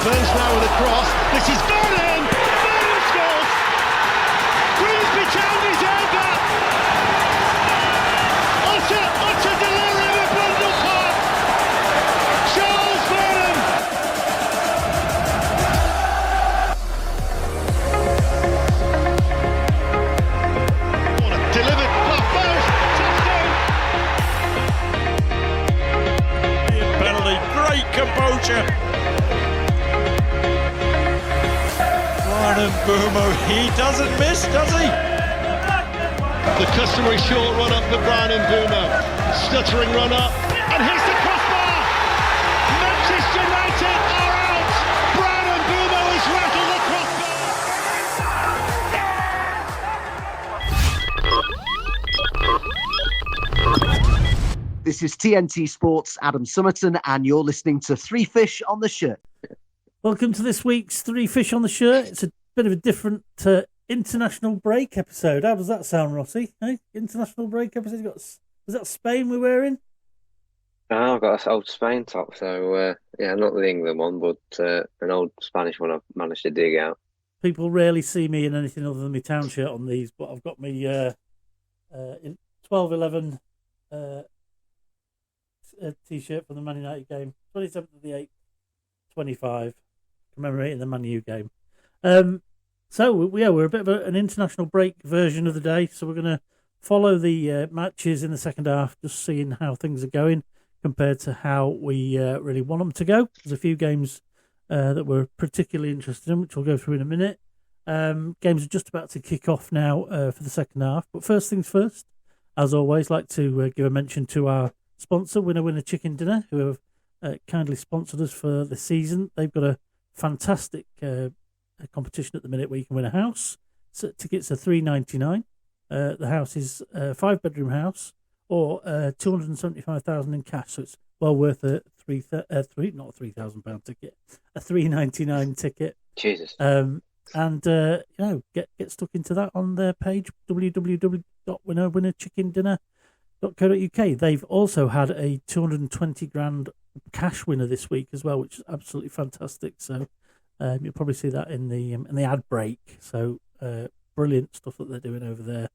Burns now with a cross. This is Vernon! Vernon scores! Grimsby Town is over! Utter delirium at Blundell Park! Charles Vernon! Delivered, far post, touchdown! Penalty, great composure. Brian Mbeumo, he doesn't miss, does he? The customary short run up for Brian Mbeumo. Stuttering run up, and here's the crossbar! Manchester United are out! Brian Mbeumo has rattled the crossbar! This is TNT Sports' Adam Summerton, and you're listening to Three Fish on the Shirt. Welcome to this week's Three Fish on the Shirt. It's a bit of a different international break episode. How does that sound, Rossi? Hey? International break episode? Was that Spain we were in? Oh, I've got an old Spain top, so not the England one, but an old Spanish one I've managed to dig out. People rarely see me in anything other than my town shirt on these, but I've got my 12-11 T-shirt from the Man United game, 27th of the 8th, 25, commemorating the Man U game. So we're a bit of an international break version of the day, so we're going to follow the matches in the second half, just seeing how things are going compared to how we really want them to go. There's a few games that we're particularly interested in, which we'll go through in a minute. Games are just about to kick off now for the second half, but first things first, as always, like to give a mention to our sponsor, Winner Chicken Dinner, who have kindly sponsored us for the season. They've got a fantastic competition at the minute where you can win a house. So tickets are $3.99. The house is a 5-bedroom house, or $275,000 in cash. So it's well worth a £3,000 ticket, a $3.99 ticket. Jesus. Get stuck into that on their page, www.winnerchickendinner.co.uk. They've also had a 220 grand cash winner this week as well, which is absolutely fantastic. So you'll probably see that in the ad break. So brilliant stuff that they're doing over there,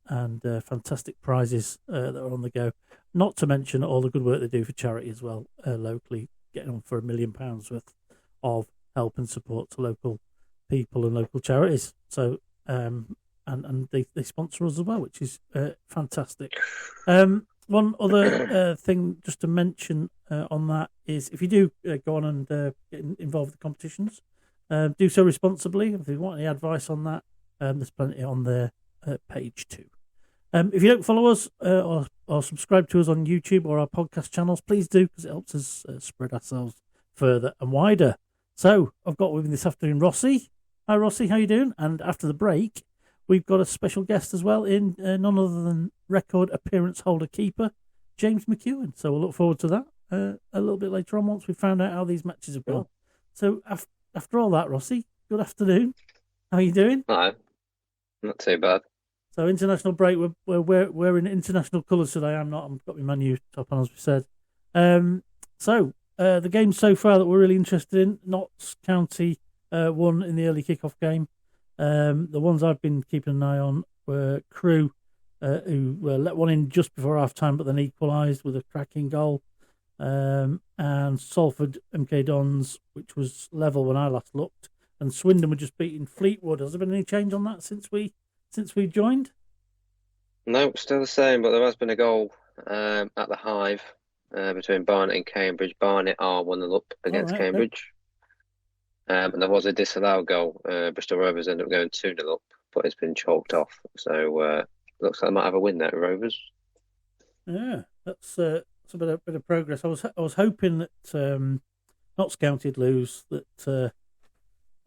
and fantastic prizes that are on the go. Not to mention all the good work they do for charity as well, locally, getting on for £1 million worth of help and support to local people and local charities. So and they sponsor us as well, which is fantastic. One other thing just to mention on that is if you do go on and get involved with the competitions, do so responsibly. If you want any advice on that, there's plenty on their page too. If you don't follow us or subscribe to us on YouTube or our podcast channels, please do, because it helps us spread ourselves further and wider. So I've got with me this afternoon Rossi. Hi Rossi, how you doing? And after the break, we've got a special guest as well in none other than record appearance holder keeper, James McKeown. So we'll look forward to that a little bit later on once we've found out how these matches have gone. So after all that, Rossi, good afternoon. How are you doing? No, not too bad. So international break, we're in international colours today. I'm not. I've got my Man U top on, as we said. The games so far that we're really interested in, Notts County won in the early kick-off game. The ones I've been keeping an eye on were Crewe, who let one in just before half-time, but then equalised with a cracking goal. And Salford MK Dons, which was level when I last looked. And Swindon were just beating Fleetwood. Has there been any change on that since we joined? No, still the same, but there has been a goal at the Hive between Barnet and Cambridge. Barnet are 1-0 up against Cambridge. Okay. And there was a disallowed goal. Bristol Rovers ended up going 2-0 up, but it's been chalked off. So looks like they might have a win there, Rovers. Yeah, that's a bit of progress. I was hoping that Notts County would lose, that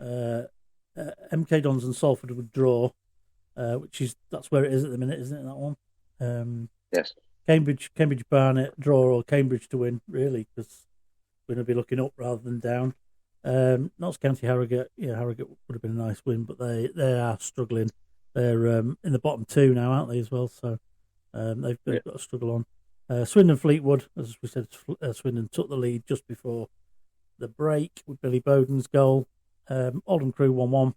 MK Dons and Salford would draw, that's where it is at the minute, isn't it? That one. Yes. Cambridge Barnet draw, or Cambridge to win, really, because we're going to be looking up rather than down. Notts County Harrogate would have been a nice win, but they are struggling. They're in the bottom two now, aren't they, as well? So they've got to struggle on. Swindon Fleetwood, as we said, Swindon took the lead just before the break with Billy Bowden's goal. Oldham Crew 1-1.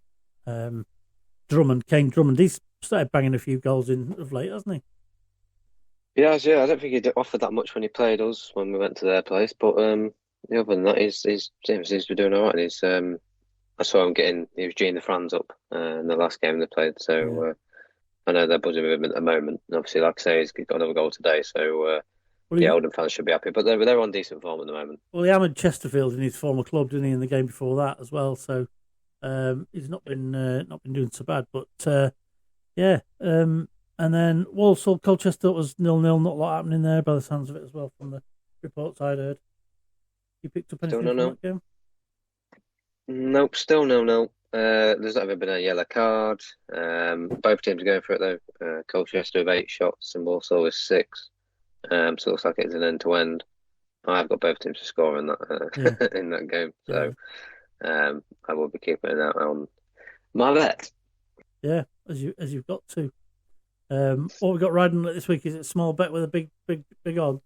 Kane Drummond, he's started banging a few goals in of late, hasn't he? Yeah, I don't think he offered that much when he played us when we went to their place, but other than that, he's seems to be doing all right. And I saw him he was G'ing the fans up in the last game they played, so I know they're buzzing with him at the moment. And obviously, like I say, he's got another goal today, so Oldham fans should be happy. But they're on decent form at the moment. Well, he hammered Chesterfield in his former club, didn't he, in the game before that as well? So he's not been doing so bad. But and then Walsall, Colchester was 0-0. Not a lot happening there by the sounds of it as well from the reports I'd heard. You picked up anything from that game? Nope, still 0-0. There's not even been a yellow card. Both teams are going for it though. Colchester with 8 shots and Walsall with 6. So it looks like it's an end-to-end. I've got both teams to score in that in that game. So I will be keeping an eye on my bet. Yeah, as you've got to. What we got riding this week, is it a small bet with a big odds?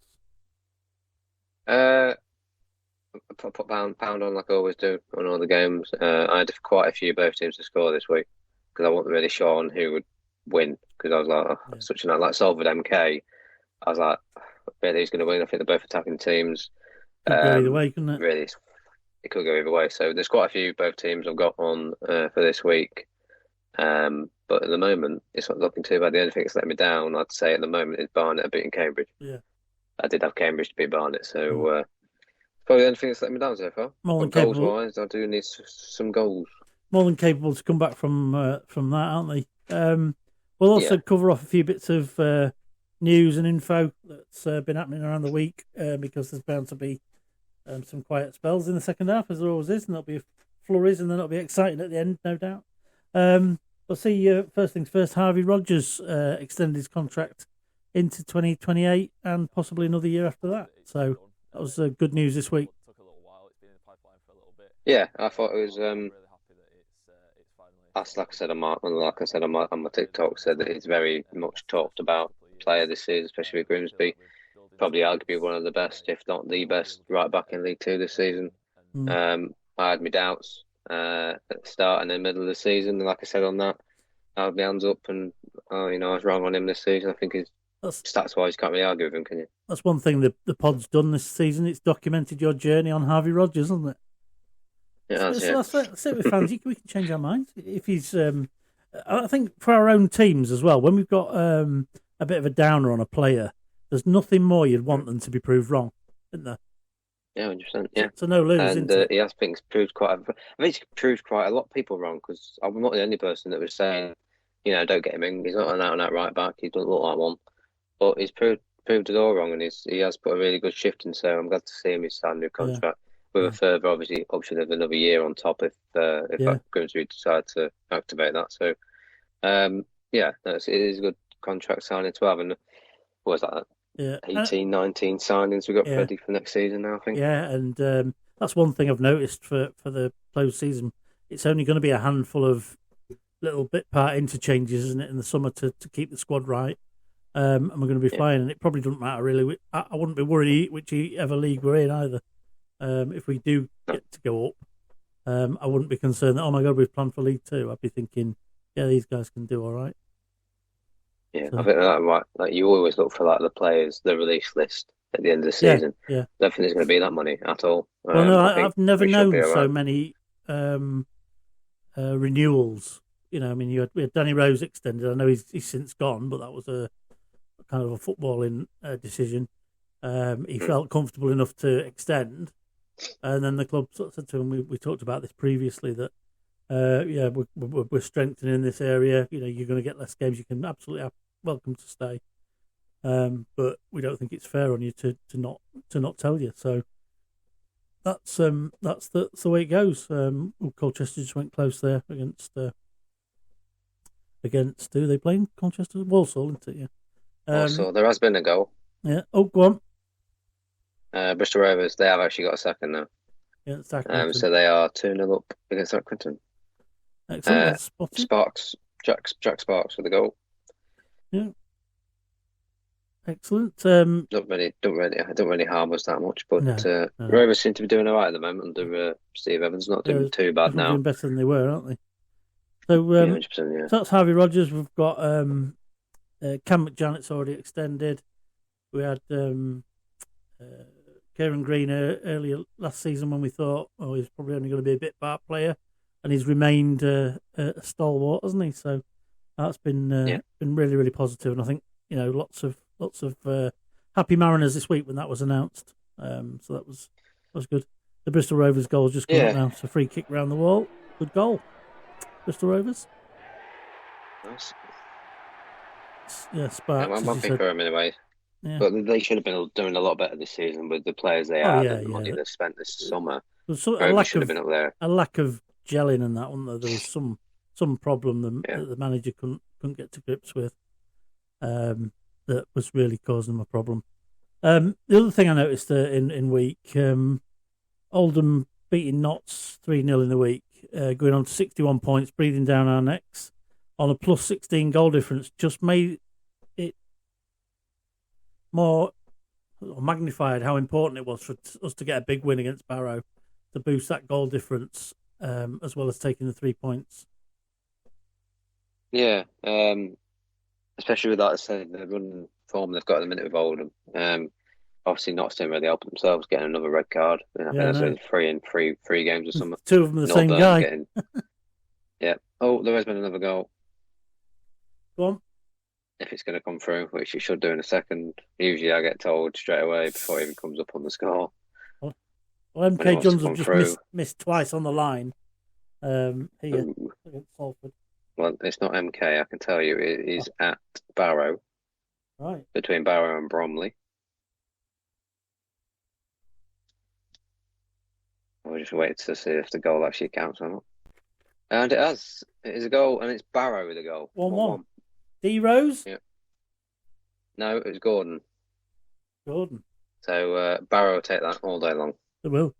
Put pound on like I always do on all the games. I had quite a few both teams to score this week because I wasn't really sure on who would win because I was like, such a night like Salford MK. I was like, really, who's going to win? I think they're both attacking teams. Could go either way, couldn't it? Really, it could go either way. So there's quite a few both teams I've got on for this week. But at the moment, it's not looking too bad. The only thing that's let me down, I'd say, at the moment, is Barnet beating Cambridge. Yeah, I did have Cambridge to beat Barnet, so probably the only thing that's let me down so far. More than capable. Goals-wise, I do need some goals. More than capable to come back from that, aren't they? We'll also cover off a few bits of news and info that's been happening around the week because there's bound to be some quiet spells in the second half, as there always is, and there'll be flurries, and then it'll be exciting at the end, no doubt. We'll see. First things first, Harvey Rodgers extended his contract into 2028 and possibly another year after that. So that was good news this week. Yeah, I thought it was. Like I said on my TikTok, said that he's very much talked about player this season, especially with Grimsby. Probably arguably one of the best, if not the best, right back in League Two this season. I had my doubts at the start and the middle of the season. Like I said on that, I had my hands up, and I was wrong on him this season. I think stats-wise, you can't really argue with him, can you? That's one thing the pod's done this season. It's documented your journey on Harvey Rodgers, hasn't it? Yeah, that's it with fans. We can change our minds if he's. I think for our own teams as well, when we've got a bit of a downer on a player, there's nothing more you'd want than to be proved wrong, isn't there? Yeah, 100%. Yeah, so no lose. And he has proved quite. I think he's proved quite a lot of people wrong because I'm not the only person that was saying, don't get him in. He's not an out-and-out right back. He doesn't look like one, but he's proved it all wrong, and he has put a really good shift in. So I'm glad to see him. He's signed a new contract. With a further, obviously, option of another year on top if Grimsby decide to activate that. So, it is a good contract signing to have. And what was that? 18, 19 signings we got ready for next season now, I think. Yeah, and that's one thing I've noticed for the closed season. It's only going to be a handful of little bit part interchanges, isn't it, in the summer to keep the squad right. And we're going to be flying, and it probably doesn't matter really. I wouldn't be worried whichever league we're in either. If we do get to go up, I wouldn't be concerned that, oh my God, we've planned for League Two. I'd be thinking, these guys can do all right. Yeah, so, I think that right. Like you always look for the players, the release list at the end of the season. Yeah. I don't think there's going to be that money at all. Well, no, I've never known so many renewals. We had Danny Rose extended. I know he's since gone, but that was a kind of a footballing decision. He felt comfortable enough to extend. And then the club sort of said to him, we talked about this previously, that we're strengthening this area. You're going to get less games. You can absolutely welcome to stay, but we don't think it's fair on you to not tell you. So that's the way it goes. Colchester just went close there against who they playing? Colchester, Walsall, isn't it? Yeah. Walsall. There has been a goal. Yeah. Oh, go on. Bristol Rovers, they have actually got a second now. Yeah, so they are 2-0 up against Accrington. Excellent. Jack Sparks with the goal. Yeah. Excellent. Don't really harm us that much. But No. Rovers seem to be doing all right at the moment under Steve Evans. Not doing too bad now. Doing better than they were, aren't they? So, 100%, so that's Harvey Rogers. We've got Cam McJanet's already extended. We had Kieran Green earlier last season when we thought, he's probably only going to be a bit part player, and he's remained a stalwart, hasn't he? So that's been really, really positive, and I think lots of happy Mariners this week when that was announced. So that was good. The Bristol Rovers goal's just come up now. It's a free kick round the wall. Good goal, Bristol Rovers. Nice. Yeah, Sparks. I'm happy for him anyway. Yeah. But they should have been doing a lot better this season with the players they had and the money they've spent this summer. There should have been up there. A lack of gelling and that, wasn't there? There was some problem that the manager couldn't get to grips with. That was really causing them a problem. The other thing I noticed in week, Oldham beating Notts 3-0 in the week, going on to 61 points, breathing down our necks on a plus 16 goal difference, just made it more magnified how important it was for us to get a big win against Barrow to boost that goal difference, as well as taking the 3 points. Yeah, especially with that, I said, the running form they've got at the minute with Oldham. Obviously, Notts didn't really help themselves getting another red card. I think that's three games or something. Two of them the same guy. Yeah. Oh, there has been another goal. Go on. If it's going to come through, which it should do in a second. Usually I get told straight away before it even comes up on the score. Well, MK Johns have just missed twice on the line here against Salford. Well, it's not MK, I can tell you. It is at Barrow. Right. Between Barrow and Bromley. We'll just wait to see if the goal actually counts or not. And it has. It is a goal, and it's Barrow with a goal. 1-1. D Rose? Yeah. No, it was Gordon. So Barrow will take that all day long. They will.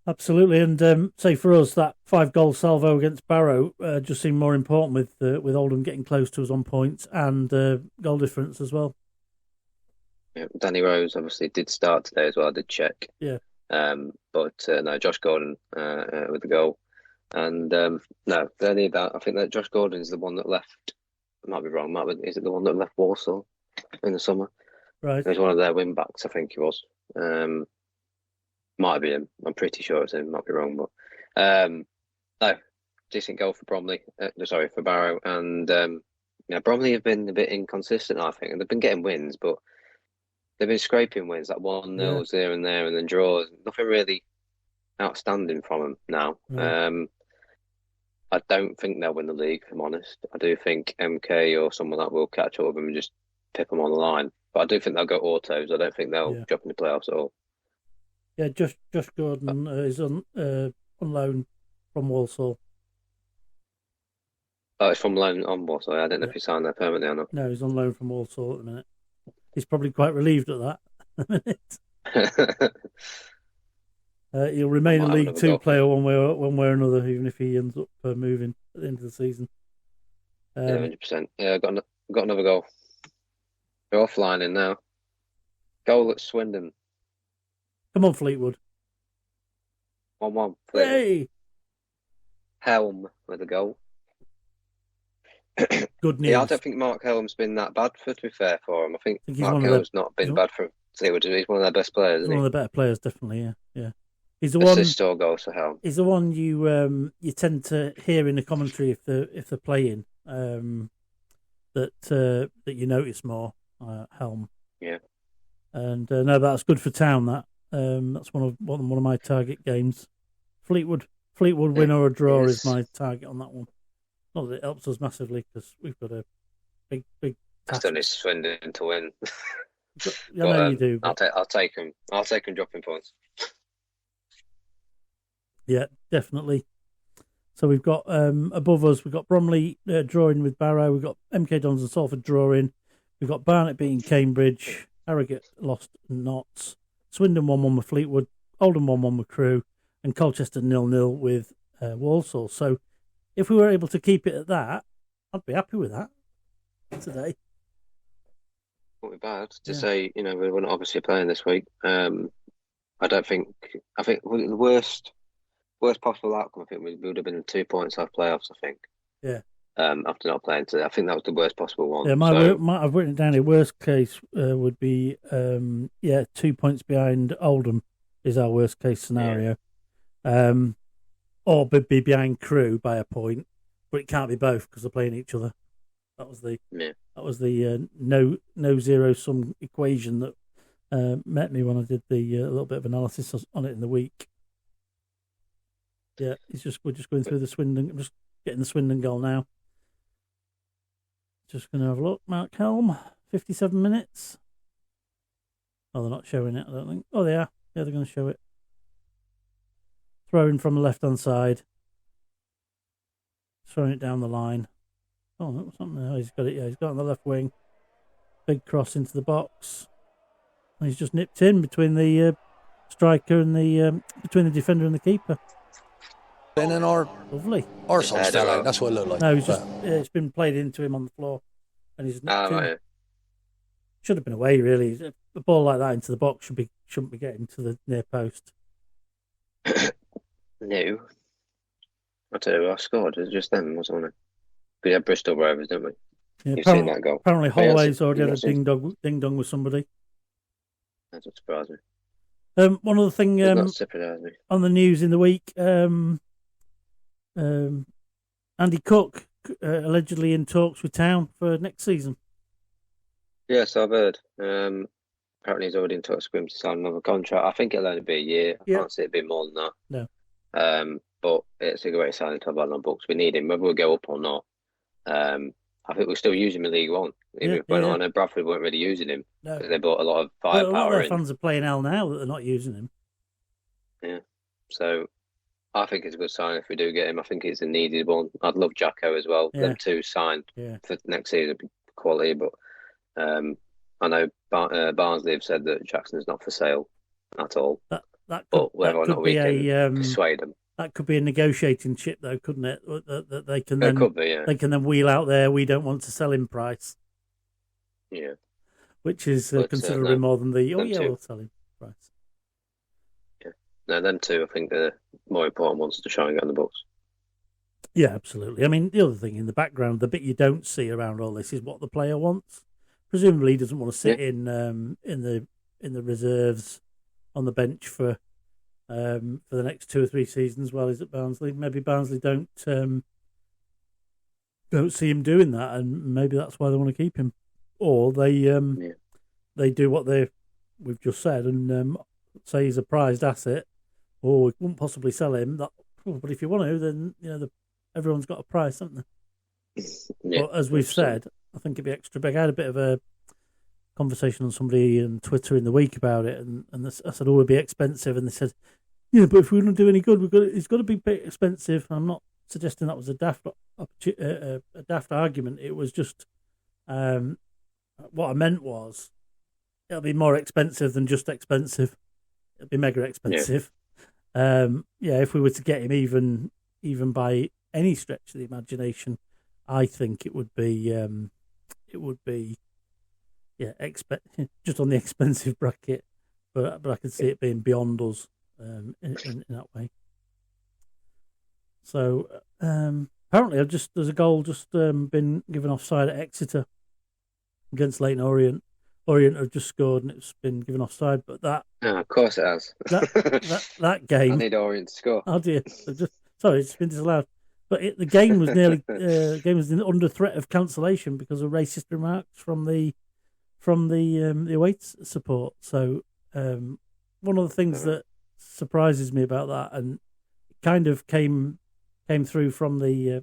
Absolutely. And say for us, that 5-goal salvo against Barrow just seemed more important with Oldham getting close to us on points and goal difference as well. Yeah, Danny Rose obviously did start today as well. I did check. Yeah. But no, Josh Gordon with the goal. And no, they need that. I think that Josh Gordon is the one that left. I might be wrong. Is it the one that left Walsall in the summer? Right. He was one of their wing backs, I think he was. Might be him. I'm pretty sure it's him. Might be wrong, but no, decent goal for Bromley. For Barrow. And Bromley have been a bit inconsistent, I think, and they've been getting wins, but they've been scraping wins, like 1-0s here and there, and then draws. Nothing really outstanding from them now. No. I don't think they'll win the league, if I'm honest. I do think MK or someone that will catch up with them and just pip them on the line. But I do think they'll go autos. I don't think they'll drop in the playoffs at all. Yeah, Josh Gordon is on loan from Walsall. Oh, it's from loan on Walsall. I don't know if he signed there permanently or not. No, he's on loan from Walsall at the minute. He's probably quite relieved at that at the minute. He'll remain a League Two player one way or another, even if he ends up moving at the end of the season. 100%. Yeah, got another goal. They're offline in now. Goal at Swindon. Come on, Fleetwood. 1-1. Hey! Helm with a goal. Good news. Yeah, I don't think Mark Helm's been that bad, to be fair, for him. I think Mark Helm's not been bad for Fleetwood. He's one of their best players, isn't he? One of the better players, definitely, yeah. He's the assist or goals for Helm. He's the one you tend to hear in the commentary if they're playing that you notice more. Helm. Yeah. And no, that's good for Town. That's one of my target games. Fleetwood win or a draw is my target on that one. Not that it helps us massively because we've got a big task. I still need Swindon to win. I know you do. But... I'll take him. I'll take him dropping points. Yeah, definitely. So we've got above us, we've got Bromley drawing with Barrow. We've got MK Dons and Salford drawing. We've got Barnet beating Cambridge. Harrogate lost Notts. Swindon 1-1 with Fleetwood. Oldham 1-1 with Crewe. And Colchester 0-0 with Walsall. So if we were able to keep it at that, I'd be happy with that today. won't be bad to Yeah. say. We weren't obviously playing this week. I think the worst possible outcome. I think we would have been 2 points off playoffs. I think. Yeah. After not playing today, I think that was the worst possible one. Yeah, I've written it down. A worst case would be 2 points behind Oldham is our worst case scenario, or be behind Crewe by a point, but it can't be both because they're playing each other. That was the no zero sum equation that met me when I did the little bit of analysis on it in the week. Yeah, we're just going through the Swindon. I'm just getting the Swindon goal now. Just going to have a look. Mark Helm, 57 minutes. Oh, they're not showing it, I don't think. Oh, they are. Yeah, they're going to show it. Throwing from the left-hand side. Throwing it down the line. Oh, that was something. Oh, he's got it. Yeah, he's got it on the left wing. Big cross into the box. And he's just nipped in between the striker and between the defender and the keeper. Been in our Lovely. arseholes fell out. That's what it looked like. No, it's been played into him on the floor, and he's should have been away. Really, a ball like that into the box shouldn't be getting to the near post. No, I tell you, I scored. It was just them, wasn't it? We had Bristol Rovers, didn't we? Yeah, You've seen that goal. Apparently, Holloway's already had a ding dong with somebody. That doesn't surprise me. One other thing Not surprise me. on the news in the week. Andy Cook allegedly in talks with Town for next season. Yes, I've heard. Apparently he's already in touch with him to sign another contract. I think it'll only be a year. I can't see it being more than that. No. But it's a great signing to have on our books. We need him, whether we go up or not. I think we'll still use him in League One. I know Bradford weren't really using him because they bought a lot of firepower. A lot of their fans are playing L now that they're not using him. Yeah. So I think it's a good sign if we do get him. I think it's a needed one. I'd love Jacko as well. Them two signed for next season, quality. But I know Barnsley have said that Jackson's not for sale at all. But whether or not we can persuade them. That could be a negotiating chip, though, couldn't it? That they can they can then wheel out there. We don't want to sell him price. Yeah, which is considerably more than we'll sell him price. Yeah, no, them two. I think they're more important ones to try and get on the books. Yeah, absolutely. I mean, the other thing in the background, the bit you don't see around all this is what the player wants. Presumably, he doesn't want to sit in the reserves on the bench for the next 2 or 3 seasons while he's at Barnsley. Maybe Barnsley don't see him doing that, and maybe that's why they want to keep him. Or they do what we've just said and say he's a prized asset, or we wouldn't possibly sell him. But if you want to, then everyone's got a price, haven't they? Yeah, but as we've said, I think it'd be extra big. I had a bit of a conversation on somebody on Twitter in the week about it, and I said, "Oh, it'd be expensive," and they said, "Yeah, but if we don't do any good, it's got to be expensive." I'm not suggesting that was a daft argument. It was just what I meant was it'll be more expensive than just expensive. It'll be mega expensive. If we were to get him even by any stretch of the imagination, I think it would be just on the expensive bracket, but I could see it being beyond us in that way. So apparently, there's a goal just been given offside at Exeter against Leyton Orient. Orient have just scored and it's been given offside, but of course it has. that game. I need Orient to score. Oh dear, it's been disallowed. But the game was nearly under threat of cancellation because of racist remarks from the away support. So one of the things that surprises me about that, and it kind of came through from the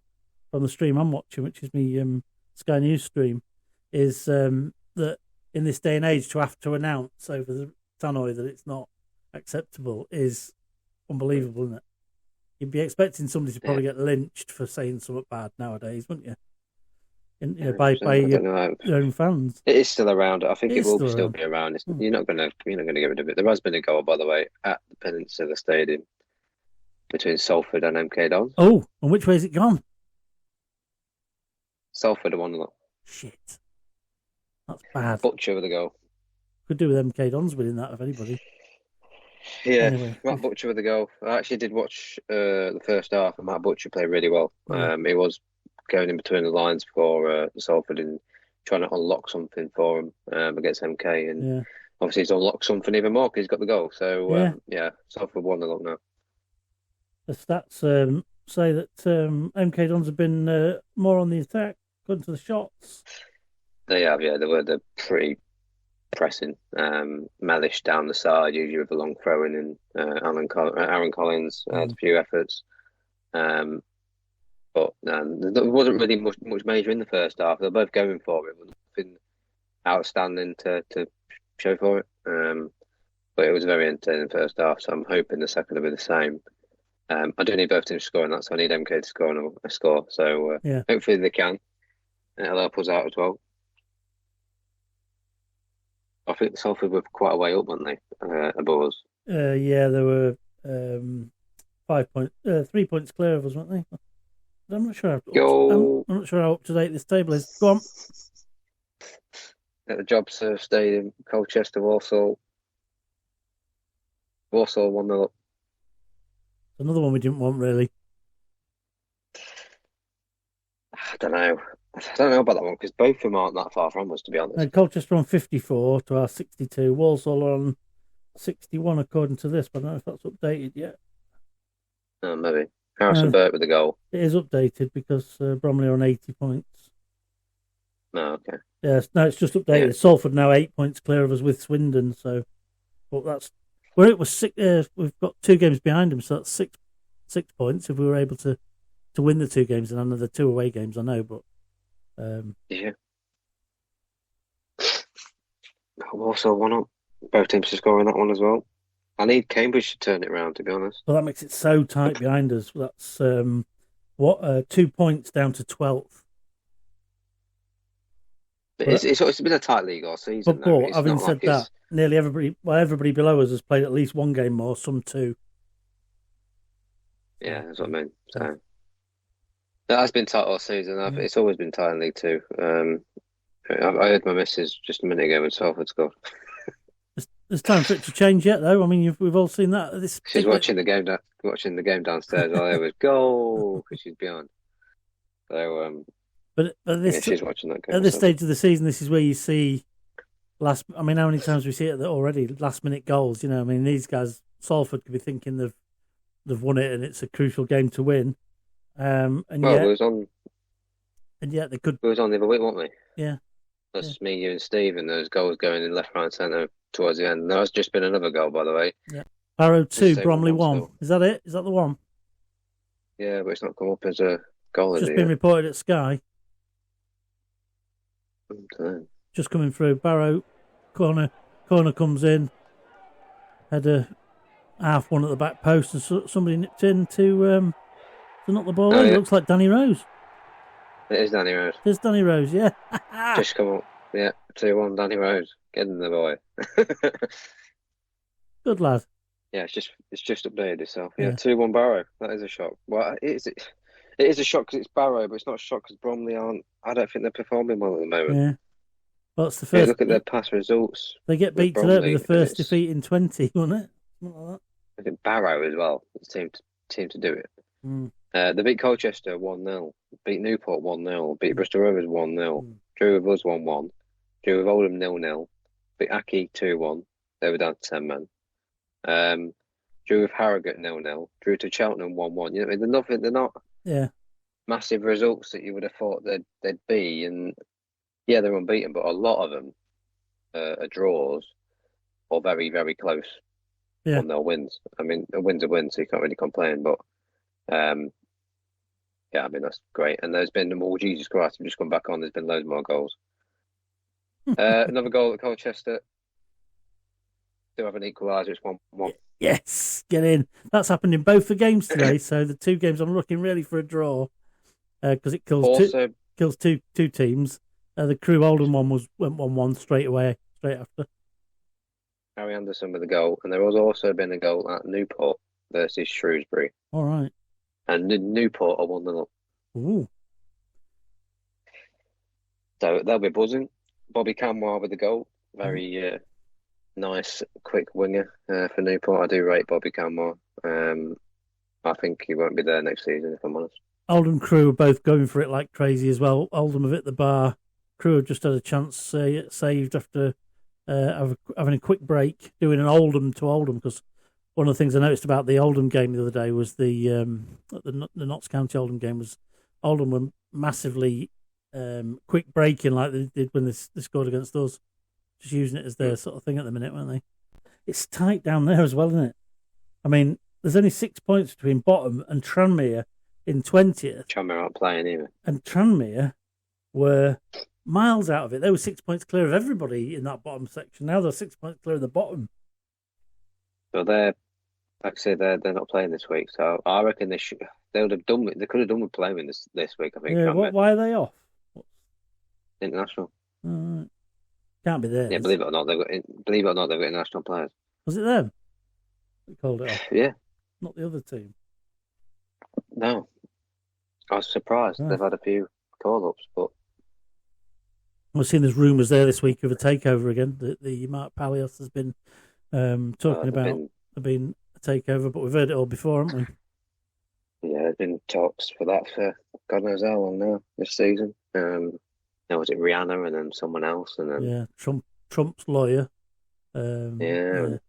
stream I'm watching, which is me Sky News stream, is that in this day and age to have to announce over the tannoy that it's not acceptable is unbelievable, isn't it? You'd be expecting somebody to probably get lynched for saying something bad nowadays, wouldn't you? By your own fans. It is still around. I think it will still be around. You're not going to get rid of it. There has been a goal, by the way, at the Peninsula Stadium between Salford and MK Dons. Oh, and which way has it gone? Salford are 1-0. Shit. That's bad. Butcher with a goal. Could do with MK Dons winning that, if anybody. Yeah, Anyway. Matt Butcher with a goal. I actually did watch the first half, and Matt Butcher played really well. Yeah. He was going in between the lines for Salford and trying to unlock something for him against MK, and obviously he's unlocked something even more because he's got the goal. So Salford 1-0 now. The stats say that MK Dons have been more on the attack, according to the shots. They have, yeah. They're pretty pressing. Mellish down the side, usually with a long throw in, and Aaron Collins had a few efforts. But there wasn't really much major in the first half. They're both going for it. Nothing outstanding to show for it. But it was a very entertaining first half, so I'm hoping the second will be the same. I do need both teams scoring that, so I need MK to score a score. So hopefully they can. It'll help us out as well. I think Salford were quite a way up, weren't they, above us? Yeah, they were 3 points clear of us, weren't they? I'm not sure. I'm not sure how up to date this table is. Go on. At the JobServe Stadium, Colchester, Walsall. Walsall 1-0 up. Another one we didn't want, really. I don't know about that one because both of them aren't that far from us, to be honest. Colchester on 54 to our 62. Walsall on 61 according to this, but I don't know if that's updated yet. Maybe. Harrison Burt with the goal. It is updated because Bromley are on 80 points. No, okay. Yes, no, it's just updated. Yeah. Salford now 8 points clear of us with Swindon, so but that's where it was 6. We've got 2 games behind them, so that's 6 points if we were able to win the 2 games and another 2 away games. I know, but yeah. Also 1-0. Both teams to score in that one as well. I need Cambridge to turn it around, to be honest. Well, that makes it so tight behind us. That's 2 points down to 12th. It's been a tight league all season. But having said that, nearly everybody below us has played at least 1 game more, some 2. Yeah, that's what I mean. So that has been tight all season. It's always been tight in League 2. I heard my missus just a minute ago when Salford scored. There's time for it to change yet, though. I mean, we've all seen that. She's watching the game downstairs while I was goal because she's behind. So, but she's watching that game. At this stage of the season, this is where you see how many times we see it already? Last-minute goals. You know, I mean, these guys, Salford could be thinking they've won it and it's a crucial game to win. It was on. And yet they could. It was on the other week, weren't we? Yeah. That's me, you, and Steve, and those goals going in left, right, centre towards the end. There's just been another goal, by the way. Yeah. Barrow 2, Bromley 1. Still. Is that it? Is that the one? Yeah, but it's not come up as a goal. It's just been reported at Sky. Just coming through. Barrow corner comes in. Header half one at the back post, and somebody nipped in to knock the ball in. Yeah. It looks like Danny Rose. It is Danny Rose. It's Danny Rose, yeah. Just come up. Yeah, 2-1 Danny Rose. Getting the boy. Good lad. Yeah, it's just updated itself. Yeah, 2-1 Barrow. That is a shock. Well, it is a shock because it's Barrow, but it's not a shock because Bromley aren't. I don't think they're performing well at the moment. Yeah. Well, it's the first. Look at their past results. They get beat today with the first defeat in 20, wasn't it? Something like that. I think Barrow as well. Seem to do it. Mm. They beat Colchester 1-0. Beat Newport 1-0. Beat Bristol Rovers 1-0. Drew with us 1-1. Drew with Oldham 0-0. Beat Aki 2-1. They were down to 10 men. Drew with Harrogate 0-0. Drew to Cheltenham 1-1. You know, they're not massive results that you would have thought they'd be. And yeah, they're unbeaten, but a lot of them are draws or very, very close 1-0 wins. I mean, a win's a win, so you can't really complain. But yeah, I mean, that's great. And there's been, Jesus Christ, I've just come back on. There's been loads more goals. Another goal at Colchester. Still have an equaliser. It's 1-1. Yes, get in. That's happened in both the games today. So the 2 games, I'm looking really for a draw because it kills two teams. The Crewe Oldham one went 1-1 straight after. Harry Anderson with a goal, and there has also been a goal at Newport versus Shrewsbury. All right. And Newport are 1-0 up. Ooh. So they'll be buzzing. Bobby Camwell with the goal. Very nice, quick winger for Newport. I do rate Bobby Camwell. I think he won't be there next season, if I'm honest. Oldham Crew are both going for it like crazy as well. Oldham have hit the bar. Crew have just had a chance saved after having a quick break, doing an Oldham to Oldham, because one of the things I noticed about the Oldham game the other day was the Notts County Oldham game was Oldham were massively quick breaking like they did when they scored against us. Just using it as their sort of thing at the minute, weren't they? It's tight down there as well, isn't it? I mean, there's only 6 points between bottom and Tranmere in 20th. Tranmere aren't playing either. And Tranmere were miles out of it. They were 6 points clear of everybody in that bottom section. Now they're 6 points clear of the bottom. So they're, like I say, they're not playing this week. So I reckon they could have done with playing this week. I think. Yeah. Why are they off? International. Can't be theirs. Yeah, believe it or not, they've got international players. Was it them that called it off? Yeah. Not the other team. No. I was surprised. Oh. They've had a few call-ups, but... I've seen there's rumours there this week of a takeover again. The Mark Palios has been talking about there being a takeover, but we've heard it all before, haven't we? Yeah, there's been talks for that for God knows how long now, this season. Now was it Rihanna and then someone else? And then... Yeah, Trump's lawyer. Yeah.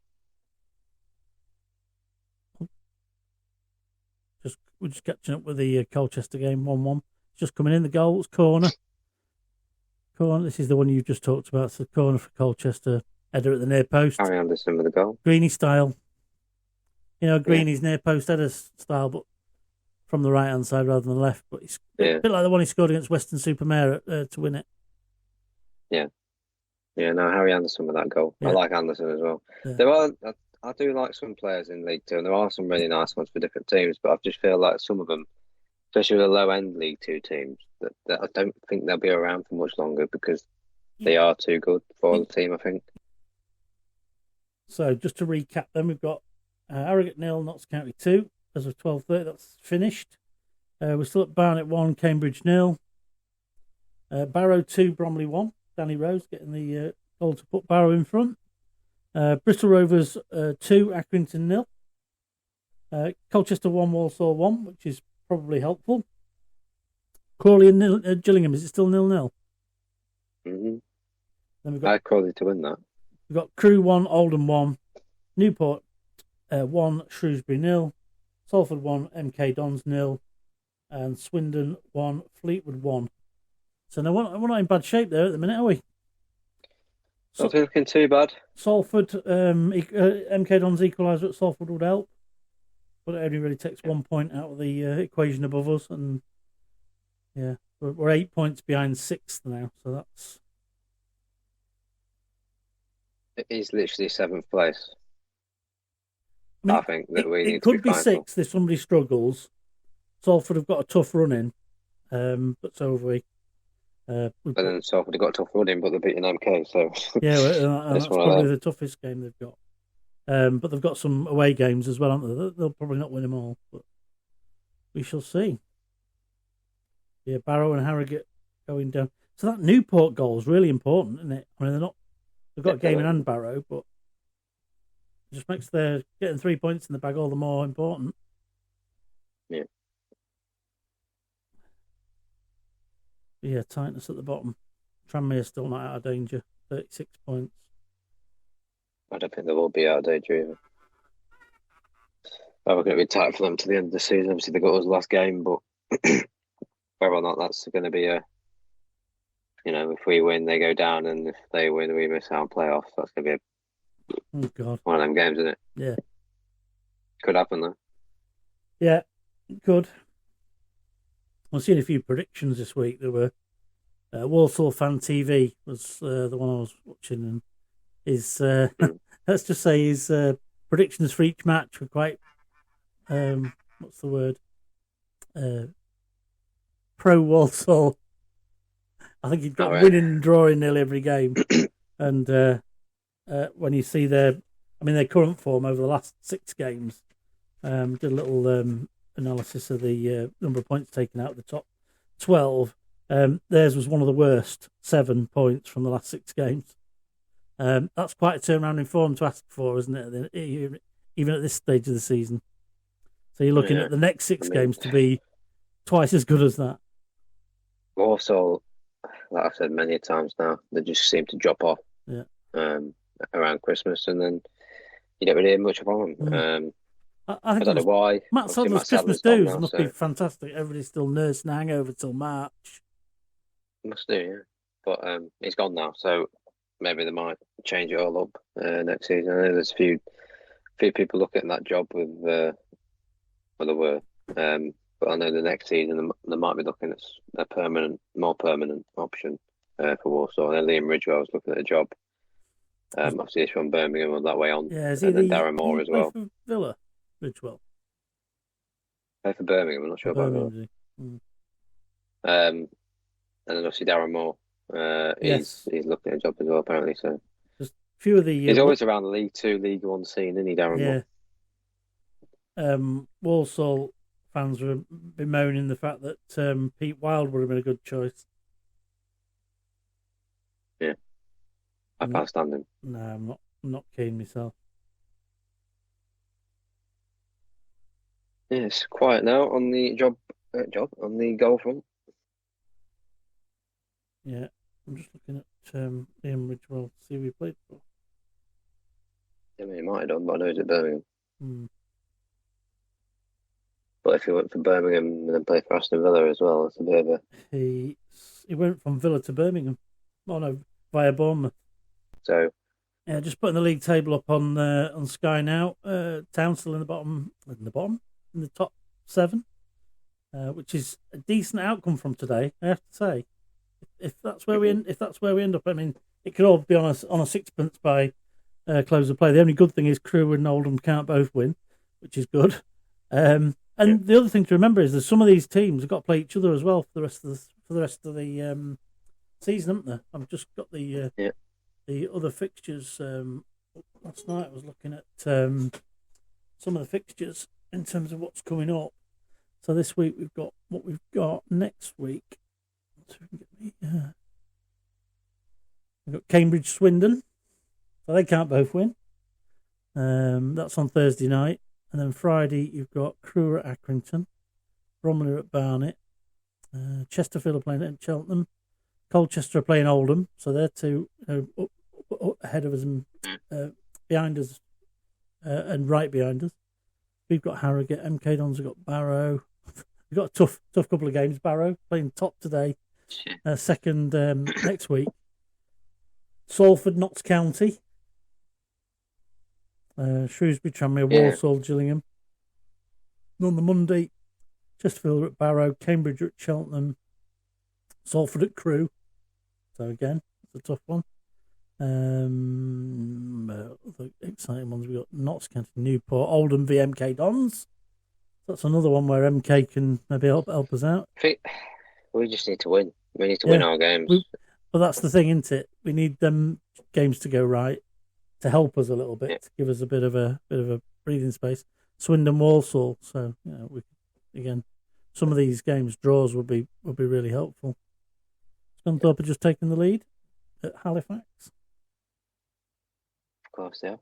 We're just catching up with the Colchester game, 1-1. Just coming in, the goals, corner. This is the one you just talked about. So corner for Colchester, header at the near post. Harry Anderson with the goal. Greeny style. You know, Greeny's near post header style, but from the right hand side rather than the left. But it's a bit like the one he scored against Western-super-Mare to win it. Yeah. Yeah, no, Harry Anderson with that goal. Yeah. I like Anderson as well. Yeah. I do like some players in League Two, and there are some really nice ones for different teams, but I just feel like some of them, especially the low-end League Two teams, that I don't think they'll be around for much longer because they are too good for the team, I think. So, just to recap then, we've got Harrogate 0, Notts County 2, as of 12:30, that's finished. We're still at Barnet 1, Cambridge 0. Barrow 2, Bromley 1. Danny Rose getting the goal to put Barrow in front. Bristol Rovers 2, Accrington 0. Colchester 1, Walsall 1, which is probably helpful. Crawley and Gillingham, is it still 0-0? Mm-hmm. Then we've got, I'd Crawley to win that. We've got Crewe 1, Oldham 1, Newport 1, Shrewsbury 0, Salford 1, MK Dons 0, and Swindon 1, Fleetwood 1. So no, we're not in bad shape there at the minute, are we? Not looking too bad. Salford, MK Dons equaliser at Salford would help, but it only really takes 1 point out of the equation above us, and yeah, we're 8 points behind 6th now, so that's... It is literally 7th place. I think that we need to be It could be mindful. 6th if somebody struggles. Salford have got a tough run in, but so have we. But then Salford have got a tough run in, but they're beating MK, so... Yeah, that's probably the toughest game they've got. But they've got some away games as well, haven't they? They'll probably not win them all, but we shall see. Yeah, Barrow and Harrogate going down. So that Newport goal is really important, isn't it? I mean, they've got a game in hand, Barrow, but it just makes their getting 3 points in the bag all the more important. Yeah. Yeah, tightness at the bottom. Tranmere still not out of danger. 36 points. I don't think they will be out of danger either. We're going to be tight for them to the end of the season. Obviously, they got us last game, but whether or not that's going to be if we win, they go down, and if they win, we miss out on playoffs. That's going to be one of them games, isn't it? Yeah. Could happen, though. Yeah, it could. I've seen a few predictions this week. There were Walsall Fan TV was the one I was watching, and his let's just say his predictions for each match were quite what's the word? Pro Walsall. I think he'd got winning and drawing nearly every game, and when you see their current form over the last 6 games, did a little analysis of the number of points taken out of the top 12. Theirs was one of the worst, 7 points from the last 6 games. That's quite a turnaround in form to ask for, isn't it? Even at this stage of the season. So you're looking at the next 6 games to be twice as good as that. Also, like I've said many times now, they just seem to drop off around Christmas, and then you don't really hear much from them. I don't know why. Matt Sadler's Christmas dues must be fantastic. Everybody's still nursing a hangover till March. Must do, yeah. But he's gone now, so maybe they might change it all up next season. I know there's a few people looking at that job with there were. But I know the next season they might be looking at a more permanent option for Walsall. I know Liam Ridgewell was looking at a job. Obviously, he's from Birmingham and that way on. Yeah, and then Darren Moore as well. For Villa, Ridgewell. Play for Birmingham. I'm not sure about Villa. And then obviously Darren Moore. He's looking at a job as well apparently. So just a few of the he's always around the League 2, League 1 scene, isn't he, Darren Moore? Walsall fans were bemoaning the fact that Pete Wild would have been a good choice. Yeah, I can't stand him. No, I'm not keen myself. Yeah, it's quiet now on the on the goal front. Yeah, I'm just looking at Liam Ridgewell to see who he played for. I mean, he might have done, but I know he's at Birmingham. Hmm. But if he went from Birmingham and then played for Aston Villa as well, it's a bit of a... He went from Villa to Birmingham. Oh no, via Bournemouth. So... Yeah, just putting the league table up on Sky now. Town still in the top 7, which is a decent outcome from today, I have to say. If that's where we end up, I mean, it could all be on a sixpence by close of play. The only good thing is Crewe and Oldham can't both win, which is good. And the other thing to remember is that some of these teams have got to play each other as well for the rest of the season, haven't they? I've just got the other fixtures. Last night I was looking at some of the fixtures in terms of what's coming up. So this week we've got what we've got. Next week, we've got Cambridge Swindon. So they can't both win. That's on Thursday night. And then Friday, you've got Crewe at Accrington, Bromley at Barnet, Chesterfield are playing at Cheltenham, Colchester are playing Oldham, so they're 2 up ahead of us and behind us and right behind us. We've got Harrogate, MK Dons have got Barrow. We've got a tough couple of games. Barrow playing top today, second next week. Salford, Notts County. Shrewsbury, Tranmere, Walsall, Gillingham. On the Monday, Chesterfield at Barrow, Cambridge at Cheltenham, Salford at Crewe. So again, it's a tough one. The exciting ones, we've got Notts County, Newport, Oldham v MK Dons. That's another one where MK can maybe help us out. We just need to win. We need to win our games. But that's the thing, isn't it? We need them games to go right to help us a little bit, to give us a bit of a breathing space. Swindon, Walsall. So some of these games draws would be really helpful. Scunthorpe are just taking the lead at Halifax. Of course, yeah.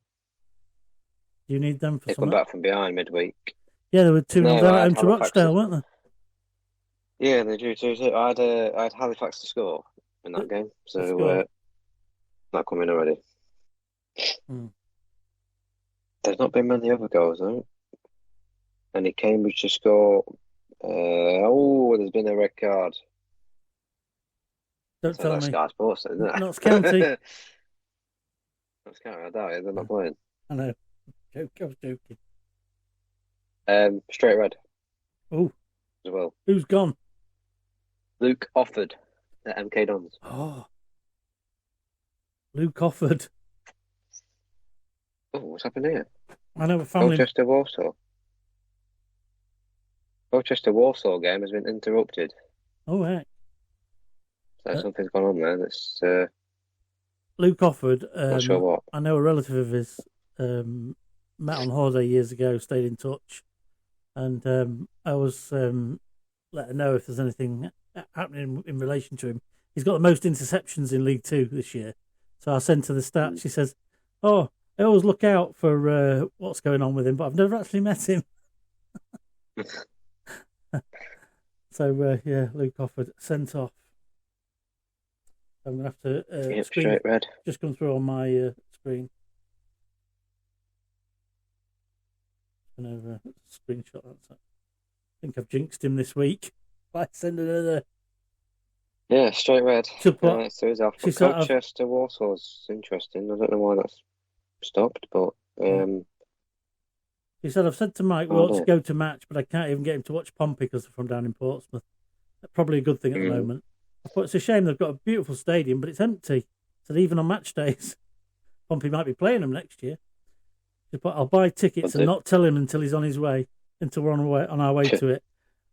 Do you need them for? They come back from behind midweek. Yeah, they were 2-0 down at home to Rochdale, weren't they? Yeah, they drew 2-2. I had Halifax to score in that game, so not coming already. There's not been many other goals, though. And it Cambridge to score. There's been a red card. Don't tell me. Sky Sports, isn't it? Notts County. Notts County, I doubt it. They're not playing. I know. I was joking. Straight red. Oh. As well. Who's gone? Luke Offord at MK Dons. Oh. Luke Offord. Oh, what's happened here? I know a family. Colchester Walsall game has been interrupted. Oh, heck. So something's gone on there. That's Luke Offord. Not sure what. I know a relative of his. Met on holiday years ago. Stayed in touch, and I was let her know if there's anything happening in relation to him. He's got the most interceptions in League Two this year. So I sent her the stats. She says, "Oh, I always look out for what's going on with him, but I've never actually met him." So yeah, Luke Offord sent off. I'm gonna have to straight red. Just come through on my screen. Gonna screenshot that. I think I've jinxed him this week by sending her the. Yeah, straight red. So he's off. Colchester Warsaw's interesting. I don't know why that's stopped, but he said, "I've said to Mike, we ought to go to match, but I can't even get him to watch Pompey because they're from down in Portsmouth. That's probably a good thing at the moment. I thought it's a shame they've got a beautiful stadium, but it's empty. So even on match days, Pompey might be playing them next year. But I'll buy tickets and not tell him until he's on his way, until we're on our way to it.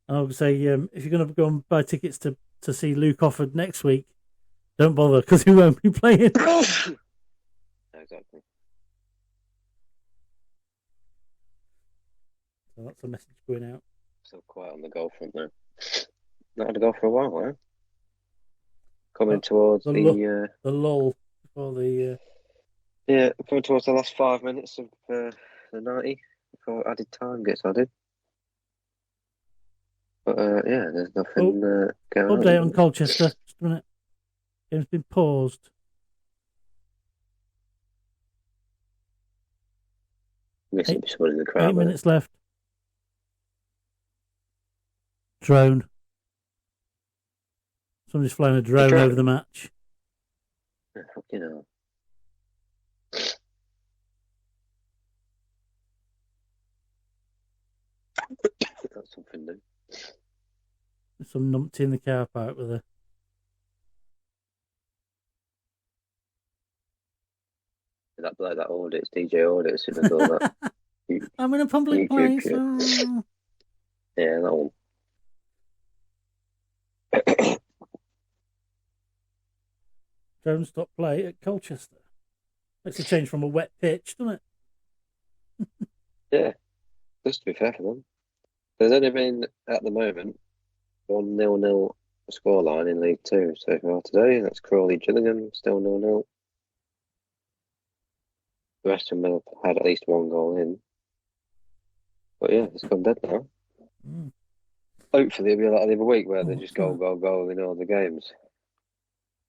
And I'll say, if you're going to go and buy tickets to see Luke Offord next week, don't bother because he won't be playing." Exactly. So that's a message going out. Still quiet on the goal front now. Not had a goal for a while, eh? Coming towards the lull before the. Coming towards the last 5 minutes of the 90 before added time gets added. But there's nothing going on. Update on Colchester. Just a minute. Game's been paused. I guess there'll be someone in the crowd. 8 minutes left. Drone. Somebody's flying a drone over the match. Fucking hell. That's something new. Some numpty in the car park with a. That like that audits, DJ audits, and all that. I'm in a public place. Yeah, that one. Drone stop play at Colchester. Makes a change from a wet pitch, doesn't it? Yeah, just to be fair for them. There's only been, at the moment, 1-0 scoreline in League Two so far today. That's Crawley-Gillingham, still 0-0. The rest of them have had at least one goal in. But yeah, it's gone dead now. Hopefully it'll be like the other week where they just goal in all the games.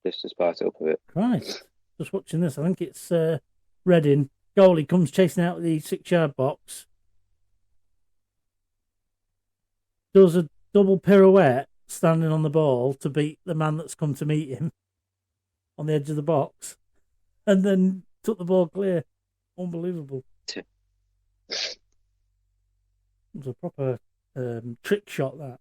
Just to spice it up a bit. Right. Just watching this. I think it's Reading. Goalie comes chasing out the 6-yard box. Does a double pirouette standing on the ball to beat the man that's come to meet him on the edge of the box. And then took the ball clear. Unbelievable. It was a proper trick shot, that.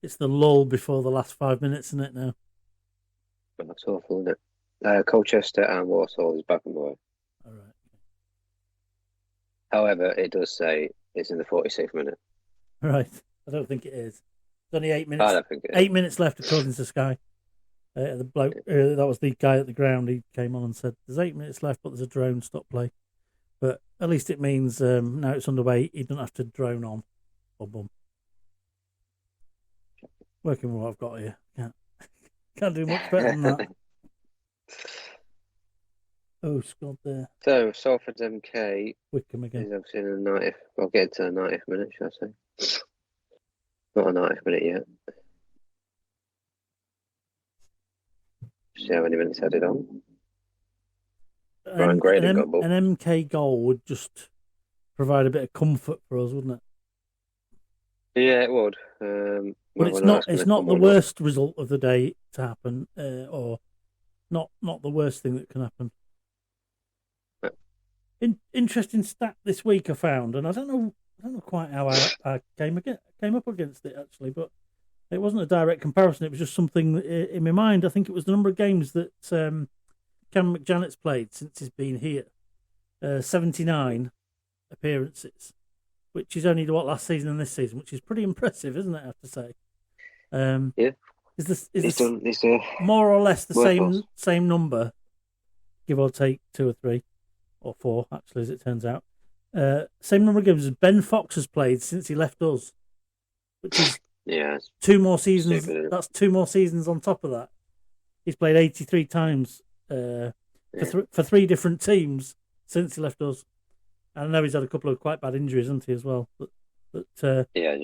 It's the lull before the last 5 minutes, isn't it, now? That's awful, isn't it? Colchester and Walsall is back and away. All right. However, it does say it's in the 46th minute. Right. I don't think it is. There's only 8 minutes. I don't think it is. 8 minutes left, according to Sky. The bloke, that was the guy at the ground. He came on and said, "There's 8 minutes left, but there's a drone stop play." But at least it means now it's underway. He doesn't have to drone on. Boom, boom. Working with what I've got here. Can't do much better than that. Oh, scored there. So, Salford MK Wickham again. is obviously in the 90th. I'll get to the 90th minute, shall I say. Not a 90th minute yet. See how many minutes added on. Brian Graydon got a ball. An MK goal would just provide a bit of comfort for us, wouldn't it? Yeah, it would. But it's not the worst result of the day to happen, or not the worst thing that can happen. Interesting stat this week I found, and I don't know quite how I came up against it actually, but it wasn't a direct comparison. It was just something in my mind. I think it was the number of games that Cam McJanet's played since he's been here. 79 appearances, which is only last season and this season, which is pretty impressive, isn't it? I have to say. Yeah. Is this more or less the same number, give or take 2 or 3 or 4, actually, as it turns out, same number of games as Ben Fox has played since he left us, which is it's 2 more seasons. stupid. That's 2 more seasons on top of that. He's played 83 times for 3 different teams since he left us. And I know he's had a couple of quite bad injuries, hasn't he, as well? But yeah,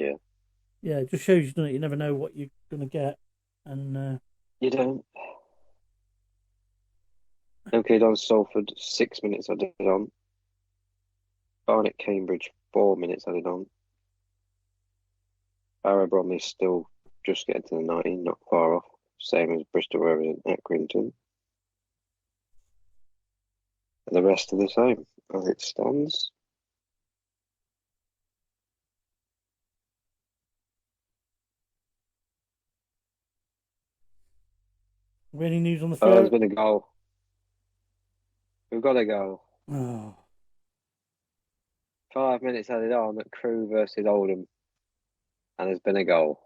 it just shows you, doesn't it? You never know what you're going to get, and you don't. Okay, on Salford, 6 minutes I did on. Barnet Cambridge, 4 minutes I did on. Barrow Bromley still just getting to the 90, not far off. Same as Bristol Rovers and Accrington. The rest are the same as it stands. Any news on the Oh, floor? there's been a goal. We've got a goal. Oh. 5 minutes added on at Crewe versus Oldham. And there's been a goal.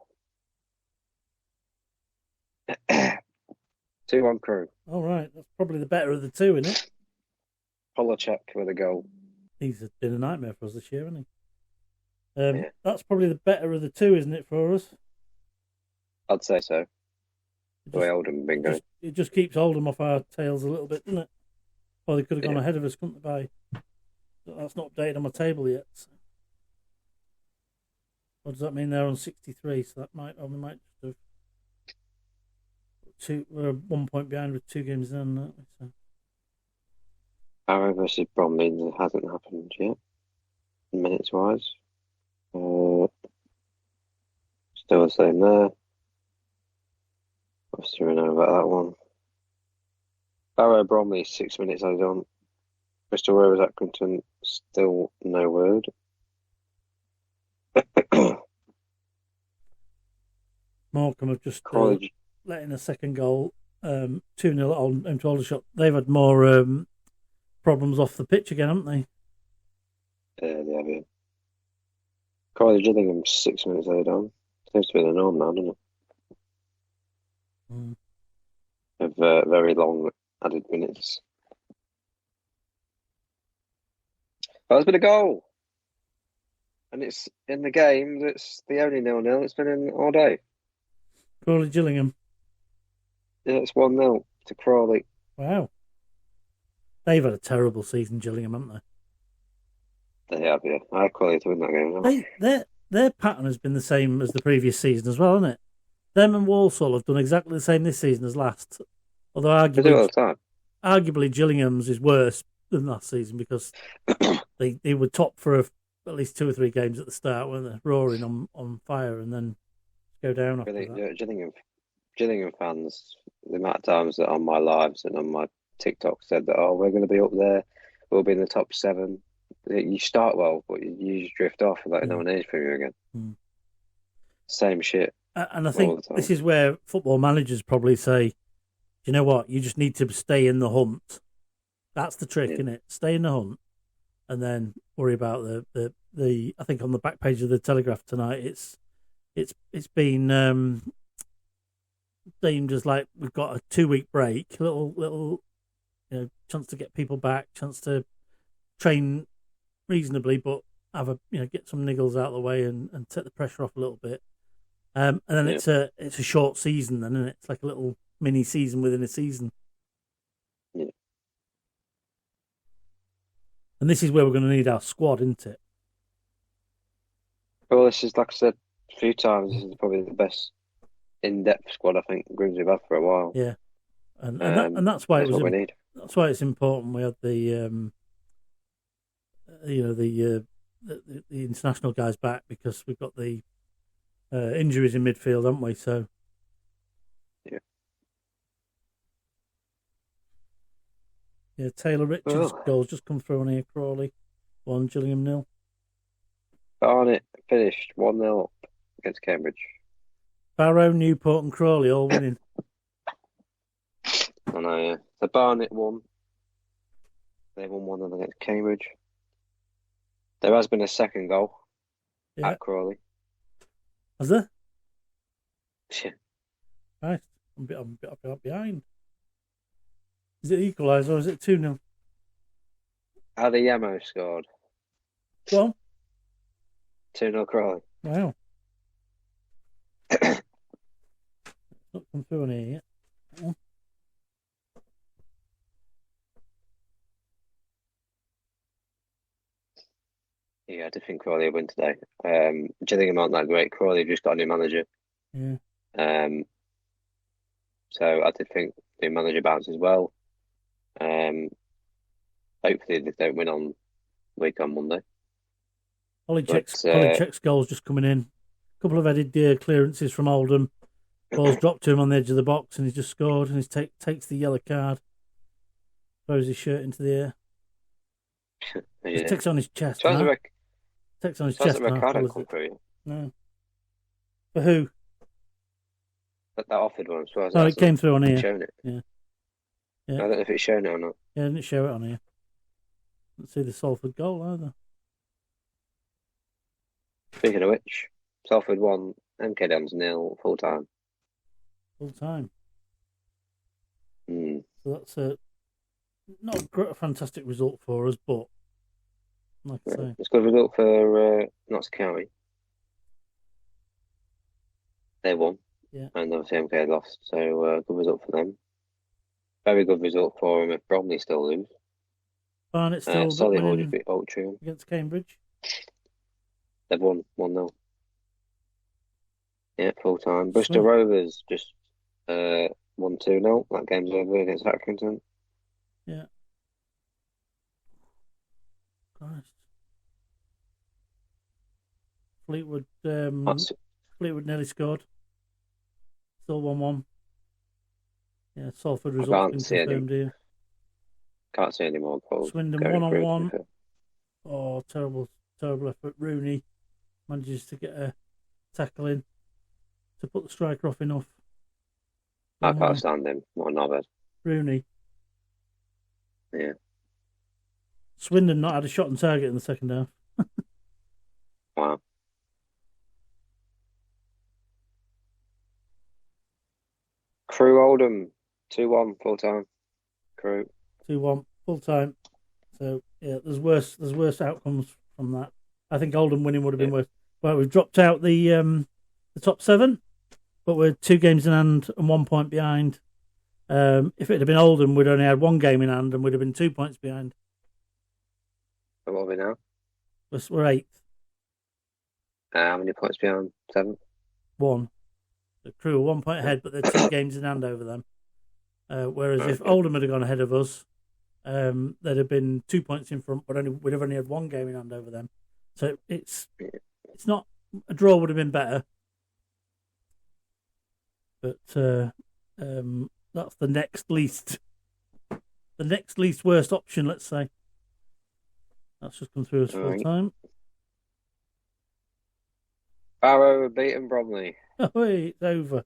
2-1 Crewe. All right, that's probably the better of the 2, isn't it? Polachek with a goal. He's been a nightmare for us this year, hasn't he? Yeah. That's probably the better of the 2, isn't it, for us? I'd say so. The way Oldham have been going. It just keeps Oldham off our tails a little bit, doesn't it? Well, they could have gone ahead of us, couldn't they? But that's not updated on my table yet. So. What does that mean? They're on 63, so that might just have we're 1 point behind with 2 games in, aren't we? So. Barrow versus Bromley hasn't happened yet, minutes wise. Still the same there. What's to know about that one? Barrow Bromley, 6 minutes added on. Bristol Rovers Accrington, still no word. Morecambe have just College. let in a second goal, 2-0 into Aldershot. They've had more problems off the pitch again, haven't they? Yeah, they have, yeah. College Gillingham, 6 minutes added on. Seems to be the norm now, doesn't it? Of very long added minutes. Oh, there's been a goal! And it's in the game, it's the only 0-0 it's been in all day. Crawley Gillingham. Yeah, it's 1-0 to Crawley. Wow. They've had a terrible season, Gillingham, haven't they? They have, yeah. I had Crawley to win that game. Their pattern has been the same as the previous season as well, hasn't it? Them and Walsall have done exactly the same this season as last. Although They do all the time. arguably Gillingham's is worse than last season because they were top for at least 2 or 3 games at the start, weren't they? Roaring on fire and then go down after that. Yeah, Gillingham fans, the amount of times that on my lives and on my TikTok said that, we're going to be up there, we'll be in the top 7. You start well, but you just drift off and no one hears from you again. Same shit. And I think this is where football managers probably say, you know what, you just need to stay in the hunt. That's the trick, isn't it? Stay in the hunt and then worry about the I think on the back page of the Telegraph tonight it's been deemed as like we've got a 2-week break, little chance to get people back, chance to train reasonably but have get some niggles out of the way and take the pressure off a little bit. And then it's a short season then, isn't it? It's like a little mini season within a season. Yeah. And this is where we're going to need our squad, isn't it? Well, this is, like I said a few times, this is probably the best in-depth squad I think Grimsby have had for a while. Yeah, and that's why what we need. That's why it's important we had the international guys back because we've got the injuries in midfield, haven't we? So yeah, Taylor Richards' goals just come through on here. Crawley 1, Gillingham 0. Barnet finished 1-0 up against Cambridge. Barrow, Newport, and Crawley all winning. I know, yeah. So Barnet won. They won 1-0 against Cambridge. There has been a second goal at Crawley. Has there? Yeah. Right. I'm a bit behind. Is it equalised or is it 2-0? Adeyemo scored. Go on. 2-0 Crawley. Wow. Not come through on here yet. Yeah, I did think Crawley would win today. Gillingham aren't that great. Crawley have just got a new manager. Yeah. So I did think the manager bounces well. Hopefully they don't win on Monday. Check's goal's just coming in. A couple of headed clearances from Oldham. Ball's dropped to him on the edge of the box and he's just scored and he takes the yellow card. Throws his shirt into the air. Yeah. He takes on his chest. Takes on his chest. Red card come through. No. For who? That offered one. So it came through on here. Shown it. Yeah. I don't know if it's shown it or not. Yeah, I didn't show it on here. Didn't see the Salford goal either. Speaking of which, Salford 1, MK Dons 0, full time. Full time. Mm. So that's not a fantastic result for us, but like I say, it's a good result for Notts County. They won. Yeah. And obviously MK lost, so good result for them. Very good result for them if Bromley still lose. Barnet still Solihull beat Altrincham against Cambridge. They've won 1-0. Yeah, full time. Bristol Rovers just won 2-0. That game's over against Accrington. Yeah. Christ. Fleetwood nearly scored. Still 1-1. Yeah, Salford results been confirmed here. Can't see any more goals. Swindon 1-on-1. Oh, terrible effort. Rooney manages to get a tackle in to put the striker off enough. I can't stand him. What a knobhead. Rooney. Yeah. Swindon not had a shot on target in the second half. Wow. Crew Oldham 2-1 full time. Crew 2-1 full time. So yeah, there's worse outcomes from that. I think Oldham winning would have been worse. Well, we've dropped out the top 7, but we're 2 games in hand and 1 point behind. If it had been Oldham, we'd only had 1 game in hand and we'd have been 2 points behind. So what are we now? We're 8th. How many points behind? 7? 1. The Crew are 1 point ahead, but they're 2 games in hand over them. Whereas if Oldham had gone ahead of us, there'd have been 2 points in front, but we'd have only had 1 game in hand over them. So it's not a draw would have been better, but that's the next least worst option. Let's say that's just come through as full time. Barrow have beaten Bromley. Oh, wait, it's over.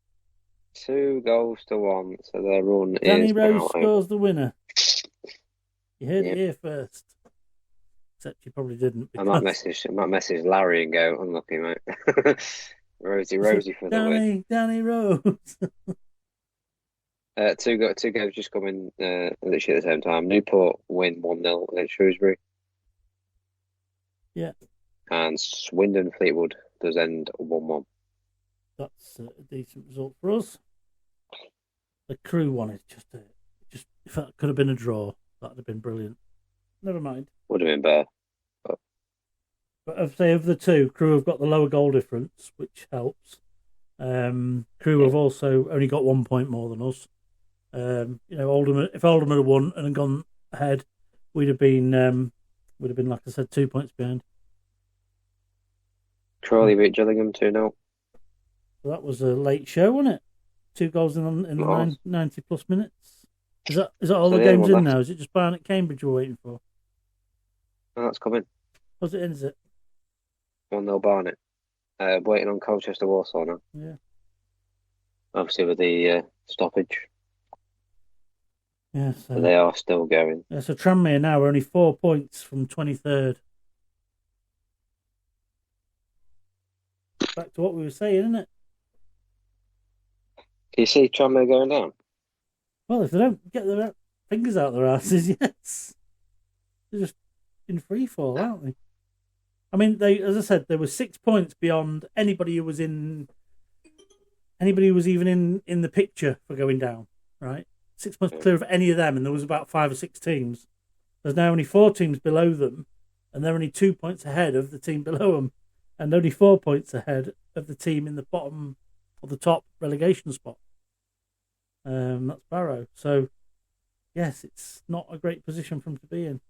2-1, so their run Danny is Rose now scores the winner. You heard it here first. Except you probably didn't. I might message Larry and go, unlucky, mate. Rosie for the win. Danny Rose. 2 games just coming literally at the same time. Newport win 1-0 against Shrewsbury. Yeah. And Swindon Fleetwood does end 1-1. That's a decent result for us. The Crew one is just if that could have been a draw, that'd have been brilliant. Never mind. Would have been better. But I'd say of the 2, Crew have got the lower goal difference, which helps. Crew have also only got 1 point more than us. Oldham, if Oldham had won and gone ahead, we'd have been, like I said, 2 points behind. Crawley beat Gillingham 2-0. So that was a late show, wasn't it? 2 goals in the 90 plus minutes. Is that all the games in now? Is it just Barnet Cambridge we're waiting for? Oh, that's coming. Was it in, is it? 1-0 Barnet. Waiting on Colchester Warsaw now. Yeah. Obviously with the stoppage. Yeah, so they are still going. Yeah, so Tranmere now are only 4 points from 23rd. Back to what we were saying, isn't it? Can you see Tranmere going down? Well, if they don't get their fingers out their asses, yes. They're just in free fall, aren't they? I mean, as I said, they were 6 points beyond anybody who was even in the picture for going down, right? 6 points clear of any of them, and there was about 5 or 6 teams. There's now only 4 teams below them, and they're only 2 points ahead of the team below them, and only 4 points ahead of the team in the bottom or the top relegation spot. That's Barrow. So, yes, it's not a great position for them to be in.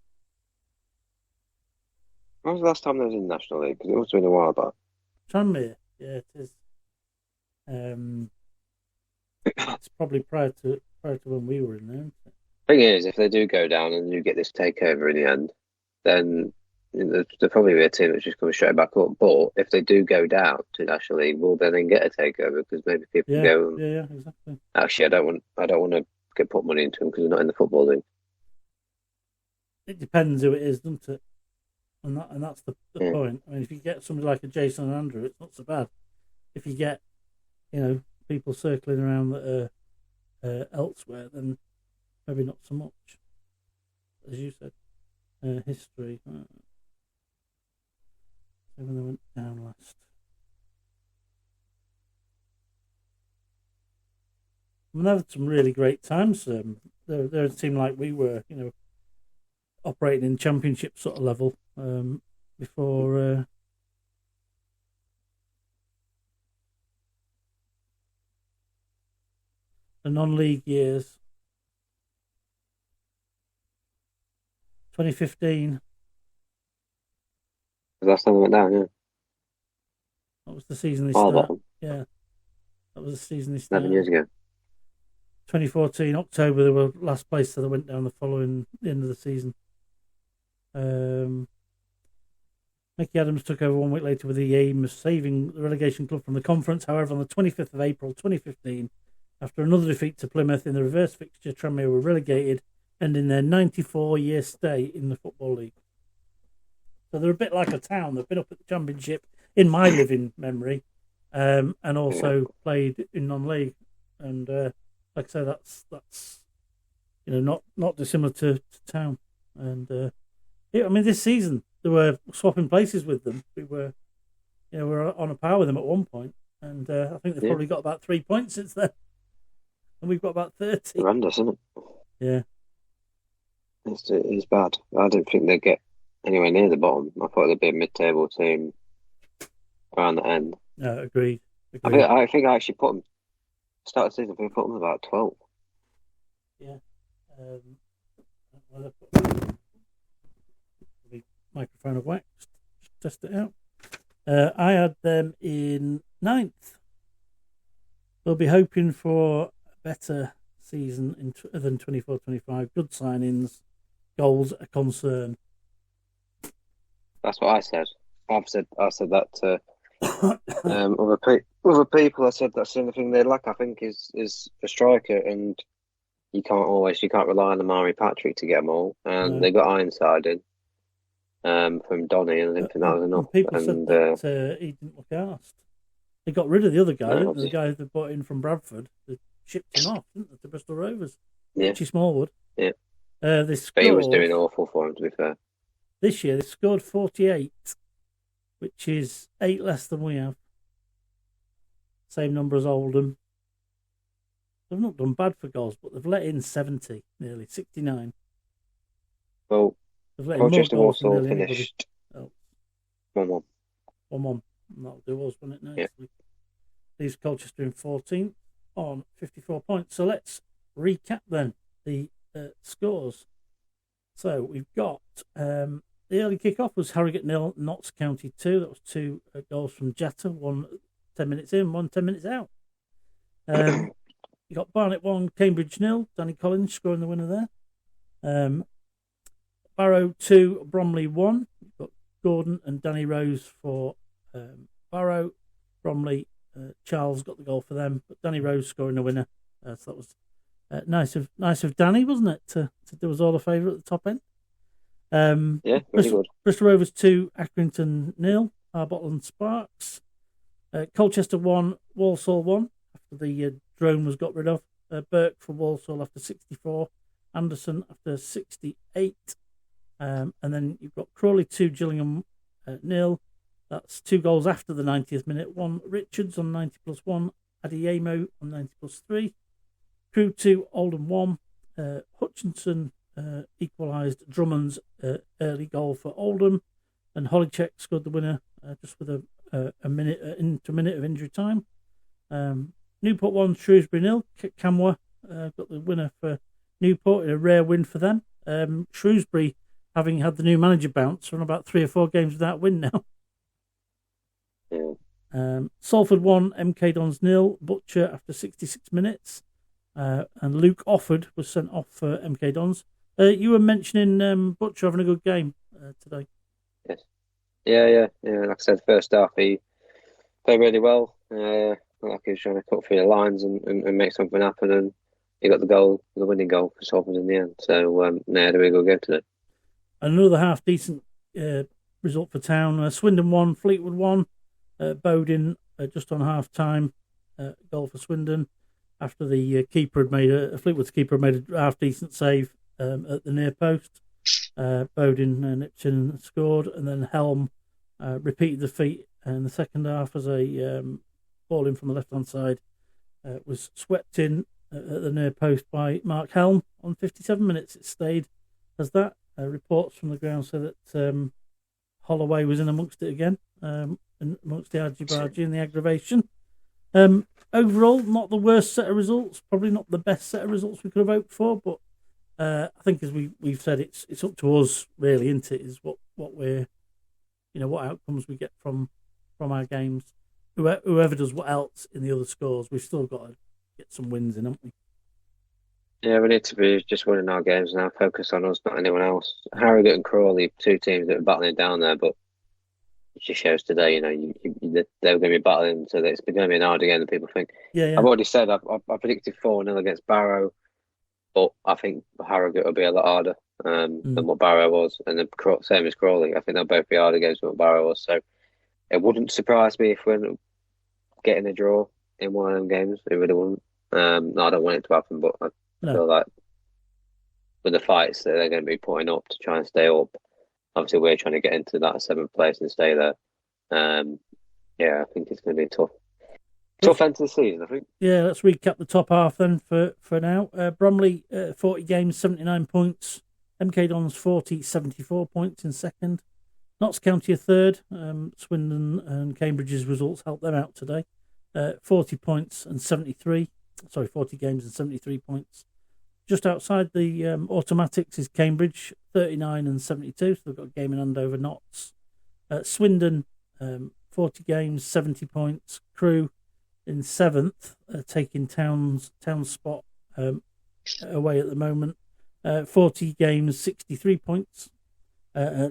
When was the last time they was in the National League? Because it must have been a while back. Tranmere, yeah, it is. It's probably prior to when we were in there. Isn't it? Thing is, if they do go down and you get this takeover in the end, then there'll probably be a team that's just coming straight back up. But if they do go down to National League, will they then get a takeover? Because maybe people go. Yeah, exactly. Actually, I don't want to put money into them because they're not in the football league. It depends who it is, doesn't it? And that's the point. I mean, if you get somebody like a Jason and Andrew, it's not so bad. If you get, people circling around that are elsewhere, then maybe not so much. As you said, history. When they went down last. I mean, they've had some really great times. They're a team like we were, operating in championship sort of level before the non-league years. 2015. The last time they went down, yeah. That was the season they started. Yeah, that was the season they started. 11 years ago. 2014, October, they were last place, so they went down the end of the season. Mickey Adams took over 1 week later with the aim of saving the relegation club from the conference. However, on the 25th of April 2015, after another defeat to Plymouth in the reverse fixture, Tranmere were relegated, ending their 94-year stay in the Football League. So they're a bit like a town. They've been up at the Championship in my living memory, and also played in non-league. And like I say, that's not dissimilar to town. And I mean, this season they were swapping places with them. We were on a par with them at one point, and I think they've probably got about 3 points since then, and we've got about 30. Horrendous, isn't it? Yeah, it's bad. I didn't think they'd get anywhere near the bottom. I thought they'd be a mid-table team around the end. No, agreed. I think I actually put them. Start of the season, I think I put them about 12. Yeah. The microphone of wax. Test it out. I had them in 9th. We'll be hoping for a better season than 24-25. Good signings. Goals a concern. That's what I said. I said that to other people. I said that's the only thing they lack. I think is a striker, and you can't rely on Amari Patrick to get them all. And they got Ironside in from Donny, and I didn't think that was enough. People said that he didn't look arsed. They got rid of the other guy, the guy they brought in from Bradford. They shipped him off, didn't they, to Bristol Rovers? Yeah. Richie Smallwood. Yeah. But he was doing awful for him, to be fair. This year they scored 48, which is 8 less than we have. Same number as Oldham. They've not done bad for goals, but they've let in 70, nearly 69. Well, Colchester also finished 1-1. 1-1. That'll do us, won't it? Nicely. Yeah. Leaves Colchester in 14th on 54 points. So let's recap then the scores. So we've got the early kick-off was Harrogate 0, Notts County 2. That was 2 goals from Jetta, 1 10 minutes in, 1 10 minutes out. You got Barnet 1, Cambridge 0. Danny Collins scoring the winner there. Barrow 2, Bromley 1. You've got Gordon and Danny Rose for Barrow. Bromley, Charles got the goal for them, but Danny Rose scoring the winner. So that was nice of Danny, wasn't it, to do us all a favour at the top end. Yeah, very good. Bristol Rovers 2, Accrington 0. Arbottle and Sparks. Colchester 1, Walsall 1. After the drone was got rid of. Burke for Walsall after 64. Anderson after 68. And then you've got Crawley 2, Gillingham nil. That's 2 goals after the 90th minute. 1 Richards on 90 plus 1. Adeyemo on 90 plus 3. Crew 2, Oldham 1. Hutchinson equalised Drummond's early goal for Oldham. And Holicek scored the winner just with a minute of injury time. Newport 1, Shrewsbury 0. Camwa got the winner for Newport in a rare win for them. Shrewsbury, having had the new manager bounce, are on about 3 or 4 games without win now. Salford 1, MK Dons 0. Butcher after 66 minutes. And Luke Offord was sent off for MK Dons. You were mentioning Butcher having a good game today. Yes. Yeah. Like I said, first half he played really well. Like he was trying to cut through the lines and make something happen, and he got the winning goal for Salford in the end. So had a really good game today. Another half decent result for Town. Swindon 1, Fleetwood 1. Bowden just on half time, goal for Swindon after the Fleetwood's keeper had made a half decent save at the near post. Bowden and Ipton scored, and then Helm repeated the feat in the second half as a ball in from the left hand side was swept in at the near post by Mark Helm on 57 minutes. It stayed as that. Reports from the ground say that Holloway was in amongst it again. Amongst the argy-bargy and the aggravation. Overall, not the worst set of results, probably not the best set of results we could have hoped for, but I think as we've said, it's up to us really, isn't it? Is what we're, what outcomes we get from our games. Whoever does what else in the other scores, we've still got to get some wins in, haven't we? Yeah, we need to be just winning our games now. Focus on us, not anyone else. Harrogate and Crawley, 2 teams that are battling down there, but it just shows today, they're going to be battling, so that it's going to be an harder game than people think. Yeah. I've already said I predicted 4-0 against Barrow, but I think Harrogate will be a lot harder than what Barrow was, and the same as Crawley. I think they'll both be harder games than what Barrow was. So it wouldn't surprise me if we're getting a draw in one of them games. It really wouldn't. No, I don't want it to happen, but I feel like with the fights that they're going to be putting up to try and stay up. Obviously, we're trying to get into that 7th place and stay there. I think it's going to be tough end to the season, I think. Yeah, let's recap the top half then for now. Bromley, 40 games, 79 points. MK Dons, 40, 74 points in second. Notts County, a third. Swindon and Cambridge's results helped them out today. 40 points and 73. 40 games and 73 points. Just outside the automatics is Cambridge, 39 and 72. So they've got a game in hand over Notts. Swindon, 40 games, 70 points. Crew in 7th, taking Town's spot away at the moment. 40 games, 63 points.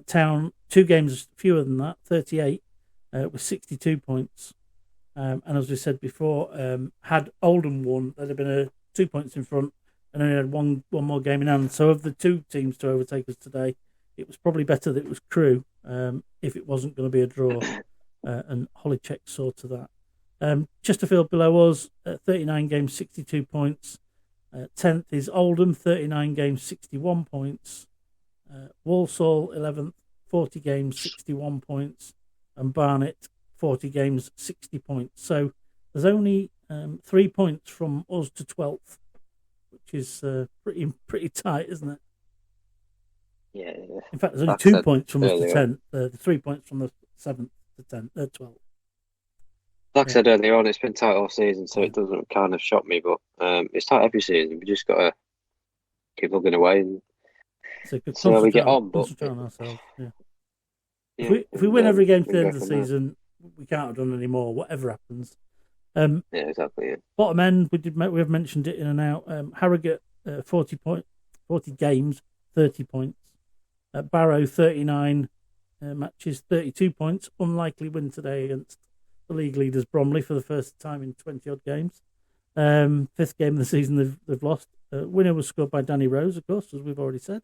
Town, 2 games fewer than that, 38, with 62 points. And as we said before, had Oldham won, they'd have been 2 points in front and only had one more game in hand. So of the 2 teams to overtake us today, it was probably better that it was Crew if it wasn't going to be a draw. And Holicek saw to that. Chesterfield below us, 39 games, 62 points. 10th is Oldham, 39 games, 61 points. Walsall, 11th, 40 games, 61 points. And Barnet, 40 games, 60 points. So there's only 3 points from us to 12th, which is pretty tight, isn't it? Yeah. In fact, there's only 2 points from us to 10th. The 3 points from the 7th to 10th, 12th. Like I said earlier on, it's been tight all season, so it doesn't kind of shock me, but it's tight every season. We just got to keep looking away and see how we get on. But ourselves, yeah. If we win every game to the end of the season, we can't have done any more, whatever happens. Yeah, exactly. Yeah. Bottom end, we have mentioned it in and out. Harrogate, 40 games, 30 points. Barrow, 39 matches, 32 points. Unlikely win today against the league leaders Bromley for the first time in 20-odd games. 5th game of the season they've lost. Winner was scored by Danny Rose, of course, as we've already said.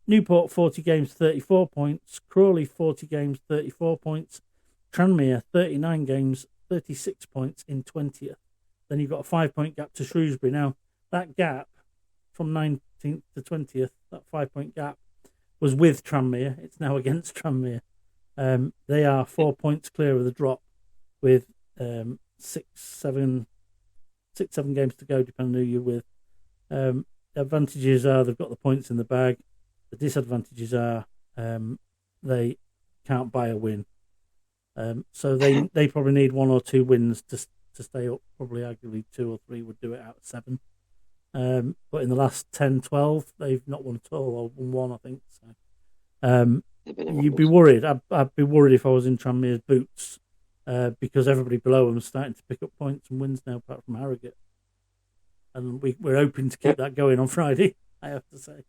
Newport, 40 games, 34 points. Crawley, 40 games, 34 points. Tranmere, 39 games, 36 points in 20th. Then you've got a 5-point gap to Shrewsbury. Now, that gap from 19th to 20th, that 5-point gap, was with Tranmere. It's now against Tranmere. They are 4 points clear of the drop with 6-7 games to go, depending on who you're with. The advantages are they've got the points in the bag. The disadvantages are they can't buy a win. So they probably need 1 or 2 wins to stay up. Probably arguably 2 or 3 would do it out of 7. But in the last 10, 12, they've not won at all, or won 1, I think. So you'd be worried. I'd be worried if I was in Tranmere's boots, because everybody below them is starting to pick up points and wins now, apart from Harrogate. And we're hoping to keep that going on Friday, I have to say.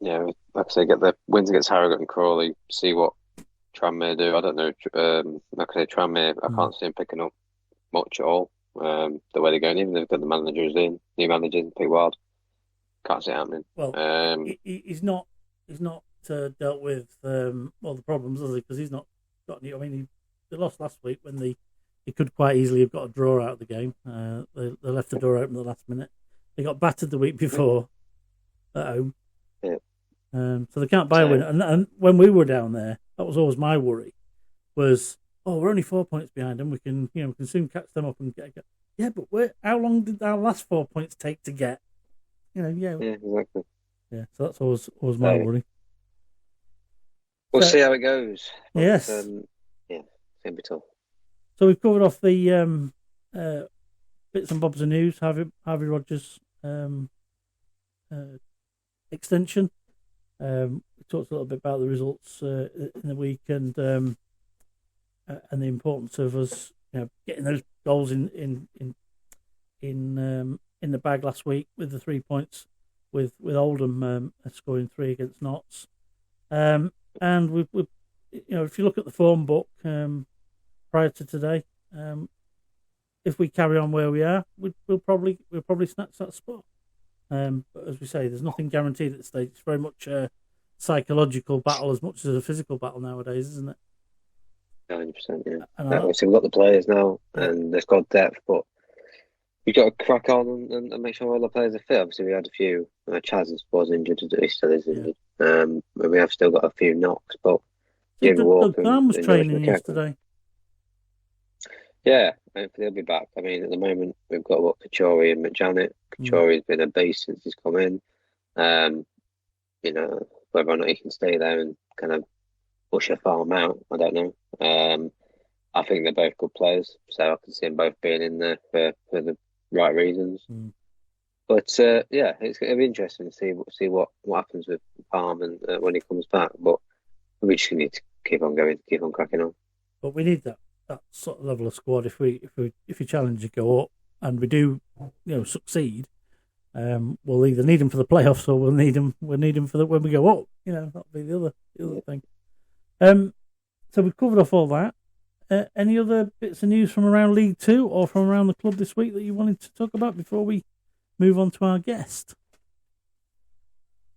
Yeah, like I say, get the wins against Harrogate and Crawley, see what Tranmere do. I don't know. Like I say, Tranmere, I can't see him picking up much at all. The way they're going, even if they've got the managers in, new managers, Pete Wild, can't see it happening. Well, he's not dealt with all the problems, has he? Because he's not got any. I mean, they lost last week when they could quite easily have got a draw out of the game. They left the door open at the last minute. They got battered the week before at home. Yeah. So they can't buy a win. And when we were down there, that was always my worry. Was we're only 4 points behind them. We can soon catch them up and get. Yeah, but how long did our last 4 points take to get? Yeah, exactly. Yeah, so that's always my worry. We'll see how it goes. Yes. It's going to be tough. So we've covered off the bits and bobs of news. Harvey Rogers extension. We talked a little bit about the results in the week and the importance of us, getting those goals in the bag last week with the 3 points, with Oldham scoring 3 against Notts, and we if you look at the form book prior to today, if we carry on where we are, we'll probably snatch that spot. But as we say, there's nothing guaranteed at the stage. It's very much a psychological battle as much as a physical battle nowadays, isn't it? 100%, yeah. And Obviously, we've got the players now, and they've got depth, but we've got to crack on and make sure all the players are fit. Obviously, we had a few. Chaz was injured, he still is injured. And we have still got a few knocks, but Doug Brown was training yesterday. Yeah, hopefully he'll be back. I mean, at the moment, we've got Kachori and McJanet. Kachori's been a beast since he's come in. Whether or not he can stay there and kind of push a farm out, I don't know. I think they're both good players, so I can see them both being in there for the right reasons. But it'll be interesting to see what happens with Palm and when he comes back. But we just need to keep on going, keep on cracking on. But we need that sort of level of squad if we challenge to go up and we do succeed. We'll either need them for the playoffs or we'll need them for when we go up. That'll be the other thing. So we've covered off all that. Any other bits of news from around League 2 or from around the club this week that you wanted to talk about before we move on to our guest?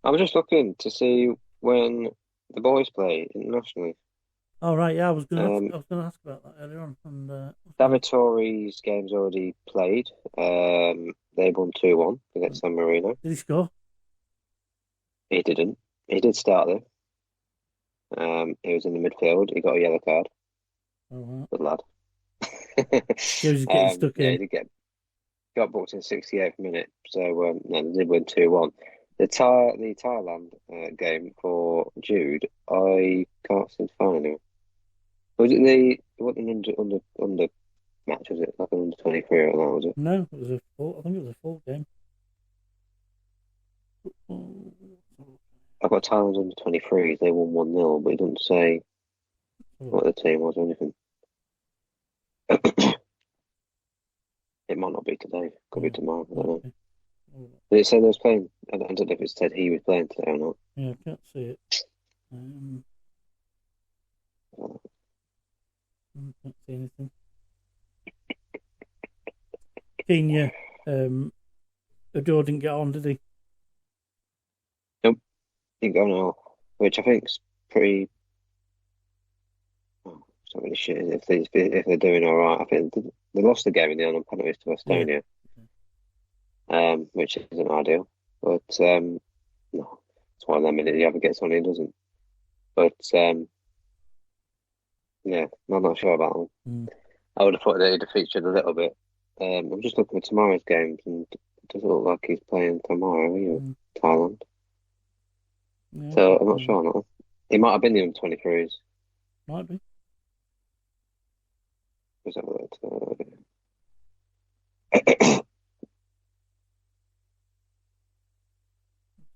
I was just looking to see when the boys play internationally. Oh right, yeah, I was going to ask about that earlier on. And David Torrey's game's already played. They won 2-1 against San Marino. Did he score? He didn't. He did start though. He was in the midfield. He got a yellow card. Oh, right. Good lad. He was getting stuck in. Yeah, he got booked in the 68th minute. So they did win 2-1. The Thailand game for Jude, I can't seem to find anyone. Was it an under match? Was it like an under 23 or that? Was it? No, it was I think it was a full game. I've got Thailand under 23s. They won 1-0, but it doesn't say what the team was or anything. It might not be today. Could be tomorrow. I don't know. Did it say they was playing? I don't know if it said he was playing today or not. Yeah, I can't see it. Can't see anything. Kenya, Adore didn't get on, did he? Nope. Didn't go now, which I think's pretty. It's not really shit if they're doing all right. I think they lost the game in the end on penalties to Estonia. Which isn't ideal, but no, it's one of them. He either gets on, he doesn't. But Yeah, I'm not sure about them. I would have thought they'd have featured a little bit. I'm just looking at tomorrow's games, and it doesn't look like he's playing tomorrow, Thailand. Yeah, So I'm not sure. No. He might have been in 23s. Might be. Was that what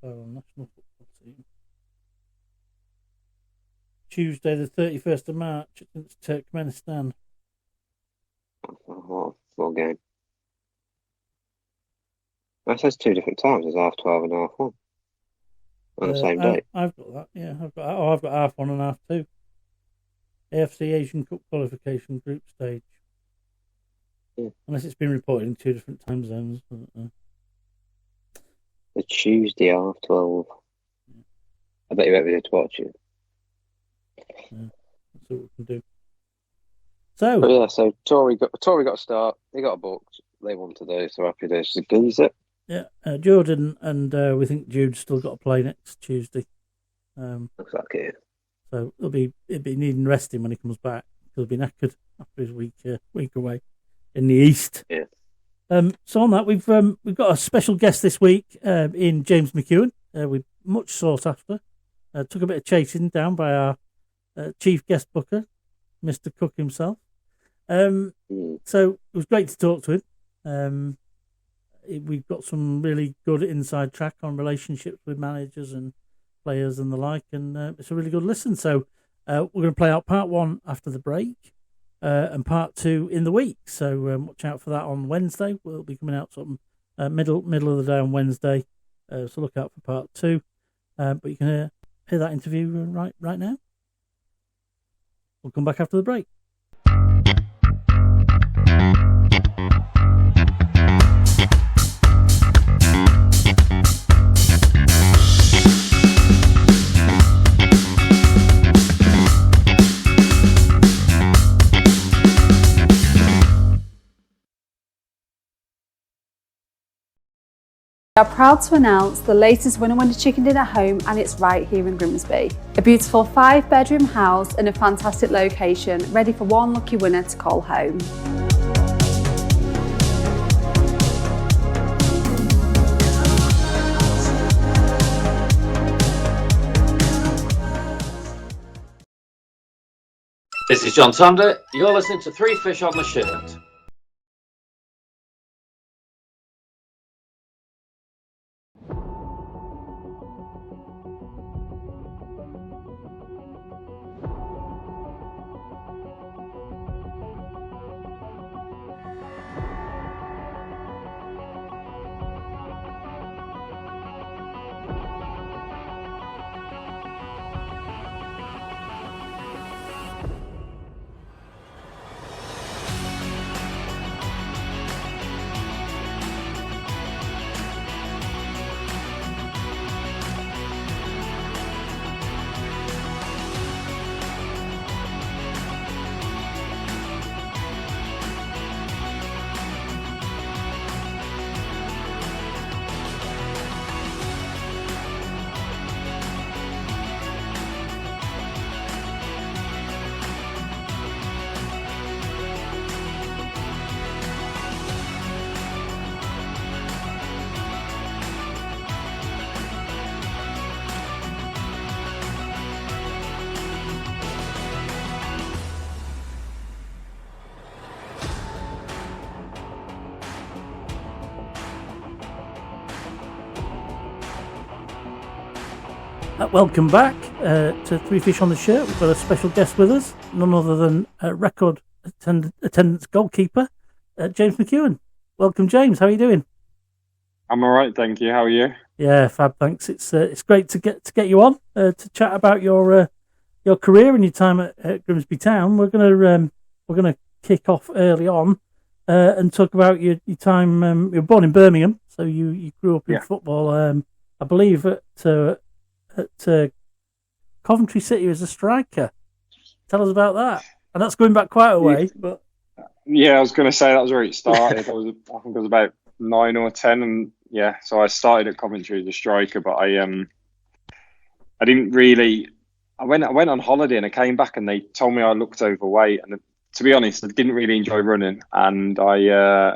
National football team. Tuesday, the 31st of March against Turkmenistan. Full game. That says 2 different times. There's 12:30 and 1:30 on the same day. I've got that. Yeah, I've got 1:30 and 2:30. AFC Asian Cup qualification group stage. Yeah. Unless it's been reported in 2 different time zones. The Tuesday 12:30. I bet you won't be able to watch it. Yeah, that's what we can do. So Tory got a start. He got a book. They want to do, so happy days. So good, is it? Yeah, Jordan and we think Jude's still got to play next Tuesday. Looks like it. So it'll be needing resting when he comes back. He'll be knackered after his week away in the East. Yeah. So on that, we've got a special guest this week in James McKeown. We much sought after. Took a bit of chasing down by our chief guest booker, Mr. Cook himself. So it was great to talk to him. We've got some really good inside track on relationships with managers and players and the like, and it's a really good listen. So we're going to play out part 1 after the break and part 2 in the week. So watch out for that on Wednesday. We'll be coming out sort of middle of the day on Wednesday. So look out for part 2. But you can hear that interview right now. We'll come back after the break. We are proud to announce the latest winner chicken dinner home, and it's right here in Grimsby. A beautiful 5-bedroom house in a fantastic location, ready for one lucky winner to call home. This is John Sander. You're listening to Three Fish on the Shirt. Welcome back to Three Fish on the Shirt. We've got a special guest with us, none other than record attendance goalkeeper, James McKeown. Welcome, James. How are you doing? I'm all right, thank you. How are you? Yeah, fab. Thanks. It's great to get you on to chat about your career and your time at Grimsby Town. We're gonna kick off early on and talk about your time. You were born in Birmingham, so you grew up in football. I believe at Coventry City as a striker. Tell us about that. And that's going back quite a way. But yeah, I was going to say that was where it started. I think it was about 9 or 10, and yeah, so I started at Coventry as a striker, but I didn't really I went on holiday and I came back and they told me I looked overweight. And to be honest, I didn't really enjoy running, and I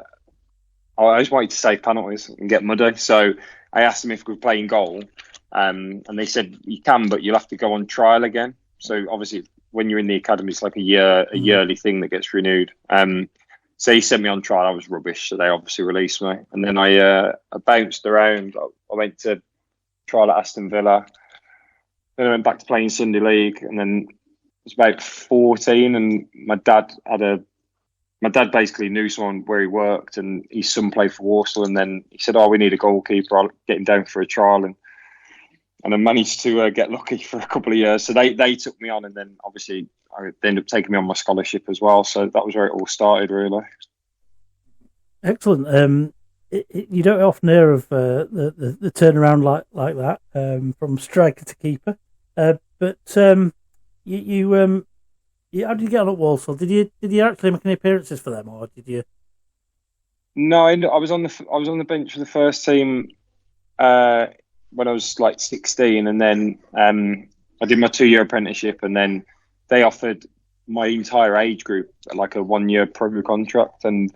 just wanted to save penalties and get muddy. So I asked them if we could play in goal, and they said you can, but you'll have to go on trial again. So obviously, when you're in the academy, it's like a yearly thing that gets renewed. So he sent me on trial. I was rubbish, so they obviously released me. And then I bounced around. I went to trial at Aston Villa. Then I went back to playing Sunday League, and then it was about 14, and my dad basically knew someone where he worked, and his son played for Walsall, and then he said, we need a goalkeeper, I'll get him down for a trial, and I managed to get lucky for a couple of years. So they took me on, and then obviously they ended up taking me on my scholarship as well. So that was where it all started, really. You don't often hear of the turnaround like that from striker to keeper. But how did you get on at Walsall? Did you actually make any appearances for them, or did you? No, I was on the bench for the first team when I was like 16, and then I did my 2-year apprenticeship, and then they offered my entire age group like a 1-year pro contract, and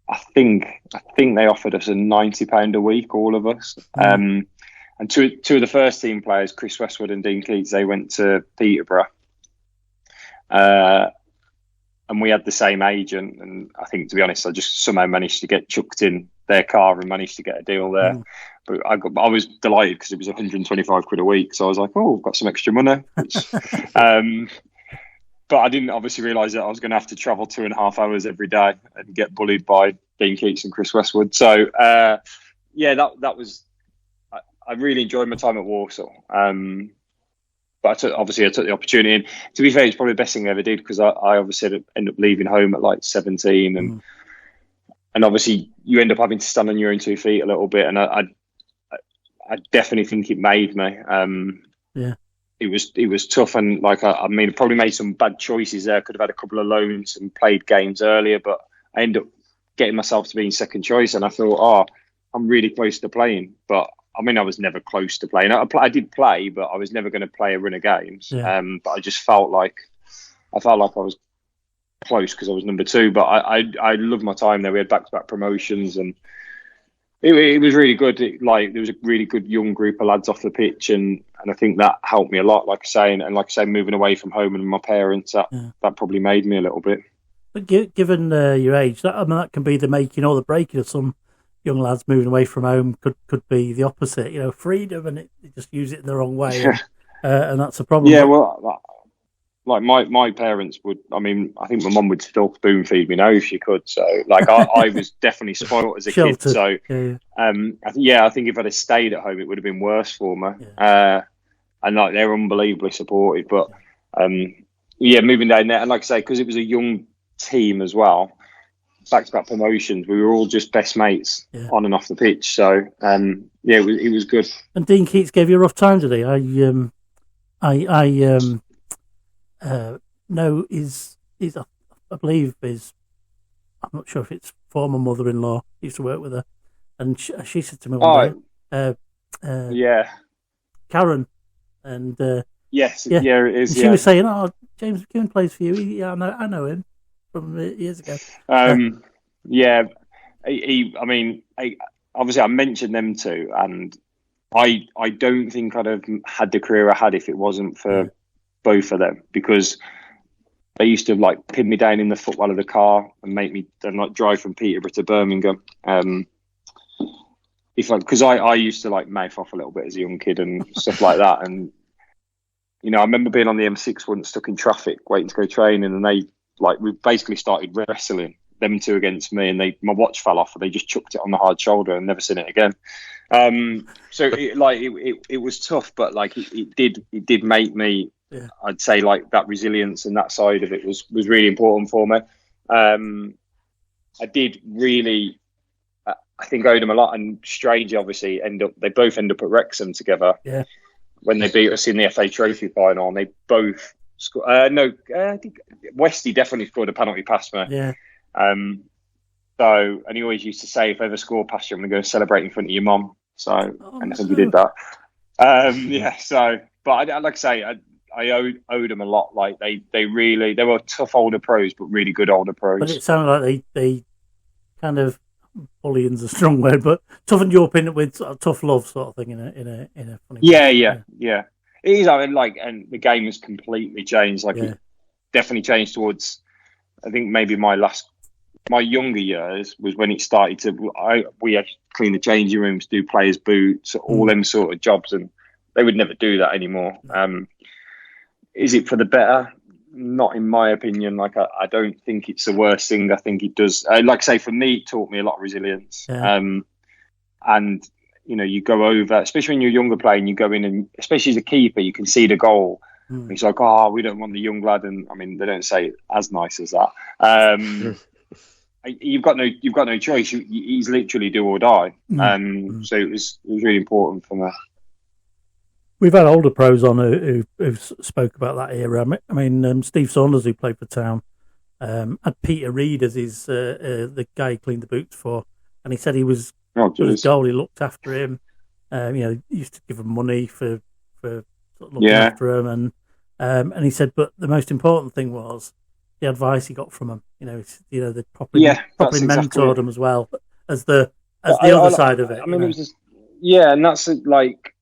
I think they offered us £90 a week, all of us. And two of the first team players, Chris Westwood and Dean Keats, they went to Peterborough. And we had the same agent. And I think, to be honest, I just somehow managed to get chucked in their car and managed to get a deal there. But I was delighted because it was 125 quid a week. So I was like, I've got some extra money. Which, but I didn't obviously realise that I was going to have to travel 2.5 hours every day and get bullied by Dean Keats and Chris Westwood. So, that was... I really enjoyed my time at Walsall. But I took the opportunity. And to be fair, it's probably the best thing I ever did, because I obviously ended up leaving home at like 17. And obviously you end up having to stand on your own 2 feet a little bit. And I definitely think it made me. It was tough. And like, I probably made some bad choices there. Could have had a couple of loans and played games earlier, but I ended up getting myself to being second choice. And I thought, I'm really close to playing. But I was never close to playing. I did play, but I was never going to play a run of games. But I just felt like I was close because I was number 2. But I loved my time there. We had back-to-back promotions, and it was really good. There was a really good young group of lads off the pitch, and I think that helped me a lot. Like I say, moving away from home and my parents, that probably made me a little bit. But given your age, that can be the making or the breaking of some young lads. Moving away from home could be the opposite, freedom, and they just use it in the wrong way, and that's a problem. Yeah, well, like my parents would. I think my mum would still spoon feed me now if she could. So, like, I was definitely spoiled as a kid. So, I think if I'd have stayed at home, it would have been worse for me. And like, they're unbelievably supportive. But moving down there, and like I say, because it was a young team as well. Back-to-back promotions, we were all just best mates on and off the pitch. So, it was good. And Dean Keats gave you a rough time today. I know I believe is, I'm not sure if it's former mother-in-law. He used to work with her, and she said to me one day, Karen, and yes, it is. And she was saying, James McKeown plays for you. I know him from years ago. Obviously I mentioned them two, and I don't think I'd have had the career I had if it wasn't for both of them, because they used to like pin me down in the footwell of the car and make me drive from Peterborough to Birmingham. Because I used to like mouth off a little bit as a young kid and stuff like that, and I remember being on the M6 once, stuck in traffic waiting to go training, and we basically started wrestling, them two against me, and my watch fell off, and they just chucked it on the hard shoulder and never seen it again. So it was tough, but like it did make me. I'd say like that resilience and that side of it was really important for me. I did really, I think, owed them a lot, and strangely, obviously, they both end up at Wrexham together. Yeah. When they beat us in the FA Trophy final, and they both. I think Westy definitely scored a penalty past me. Yeah. And he always used to say, if I ever score past you, I'm going to go celebrate in front of your mum. So, and I think he did that. So But like I say, I owed them a lot. Like they were tough older pros, but really good older pros. But it sounded like they kind of, bullying's a strong word, but toughened you up with sort of tough love sort of thing in a funny way. Yeah. It is. I mean, and the game has completely changed. It definitely changed towards. I think maybe my younger years was when it started to. We had to clean the changing rooms, do players' boots, all them sort of jobs, and they would never do that anymore. Is it for the better? Not in my opinion. I don't think it's the worst thing. I think it does. Like I say, for me, it taught me a lot of resilience. Yeah. And you go over, especially when you're a younger player, and you go in, and especially as a keeper, you can see the goal. It's like, we don't want the young lad, and I mean, they don't say it as nice as that. You've got no choice. He's literally do or die. So it was really important for me. We've had older pros on who spoke about that era. I mean, Steve Saunders, who played for Town, had Peter Reid as his the guy he cleaned the boots for, and he said he was his goal. He looked after him. He used to give him money for sort of looking after him, and he said, but the most important thing was the advice he got from him. They properly mentored him as well as the other side of it. I mean, it was just, and that's like.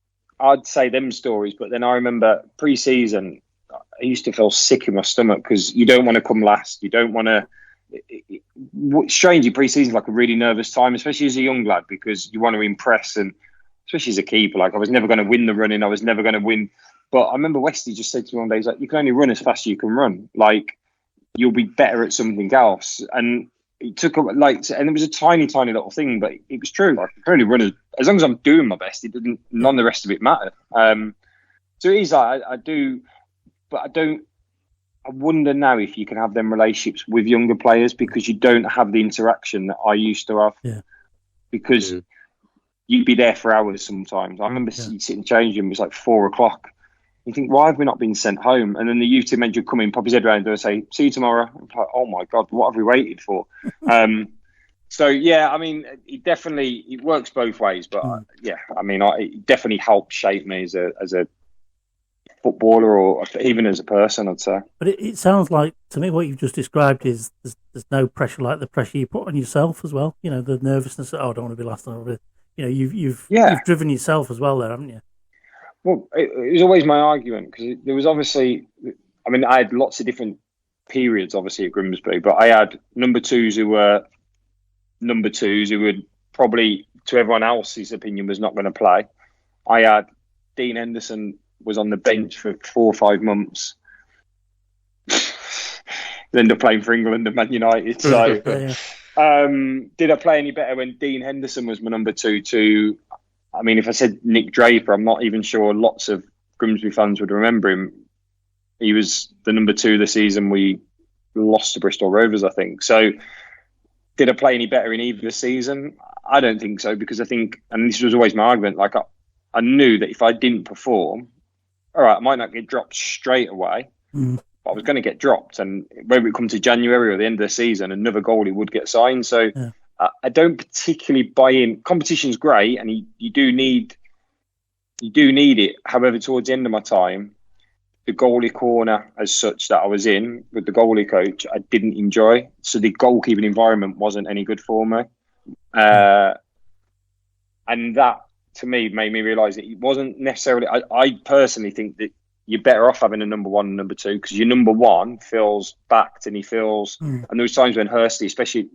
I'd say them stories, but then I remember pre-season, I used to feel sick in my stomach because you don't want to come last. You don't want to. Strangely, pre-season like a really nervous time, especially as a young lad, because you want to impress, and especially as a keeper. Like I was never going to win the running. I was never going to win. But I remember Westy just said to me one day, he's like, "You can only run as fast as you can run. Like you'll be better at something else." And it took and it was a tiny little thing, but it was true. Like I can only run as long as I'm doing my best. It didn't. None of the rest of it mattered. So it is. I do, but I don't. I wonder now if you can have them relationships with younger players because you don't have the interaction that I used to have. Yeah. Because you'd be there for hours sometimes. I remember sitting in the changing room. It was like 4:00. You think, why have we not been sent home? And then the youth team manager would come in, pop his head around and say, "See you tomorrow." I'm like, oh my God, what have we waited for? So I mean, it works both ways, but I mean, it definitely helped shape me as a footballer or even as a person, I'd say. But it sounds like to me what you've just described is there's no pressure like the pressure you put on yourself as well. The nervousness. I don't want to be last. You've driven yourself as well there, haven't you? Well, it was always my argument because there was obviously, I mean, I had lots of different periods, obviously, at Grimsby, but I had number twos who would probably, to everyone else's opinion, was not going to play. I had Dean Henderson was on the bench for 4 or 5 months. Ended up playing for England and Man United. So, did I play any better when Dean Henderson was my number two? I mean, if I said Nick Draper, I'm not even sure lots of Grimsby fans would remember him. He was the number 2 the season we lost to Bristol Rovers, I think. So did I play any better in either season? I don't think so, because I think, and this was always my argument, like I knew that if I didn't perform, all right, I might not get dropped straight away, but I was going to get dropped. And whether it come to January or the end of the season, another goalie would get signed. So I don't particularly buy in. Competition's great, and you do need it. However, towards the end of my time, the goalie corner as such that I was in with the goalie coach, I didn't enjoy. So the goalkeeping environment wasn't any good for me. And that, to me, made me realise that it wasn't necessarily... I personally think that you're better off having a number 1 and number 2, because your number 1 feels backed and he feels... And there was times when Hursty, especially,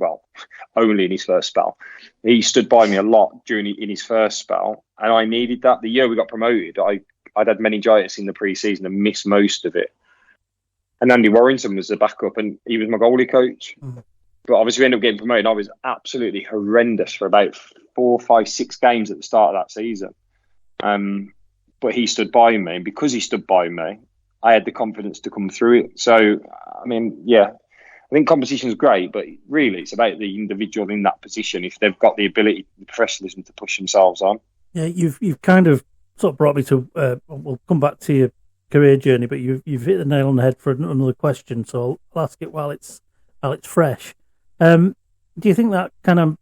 only in his first spell, he stood by me a lot in his first spell, and I needed that. The year we got promoted, I'd had meningitis in the pre-season and missed most of it. And Andy Warrington was the backup, and he was my goalie coach. But obviously we ended up getting promoted. I was absolutely horrendous for about 4, 5, 6 games at the start of that season. But he stood by me, and because he stood by me, I had the confidence to come through it. So, I mean, I think competition is great, but really it's about the individual in that position, if they've got the ability, the professionalism to push themselves on. Yeah, you've kind of sort of brought me to, we'll come back to your career journey, but you've hit the nail on the head for another question, so I'll ask it while it's fresh. Do you think that kind of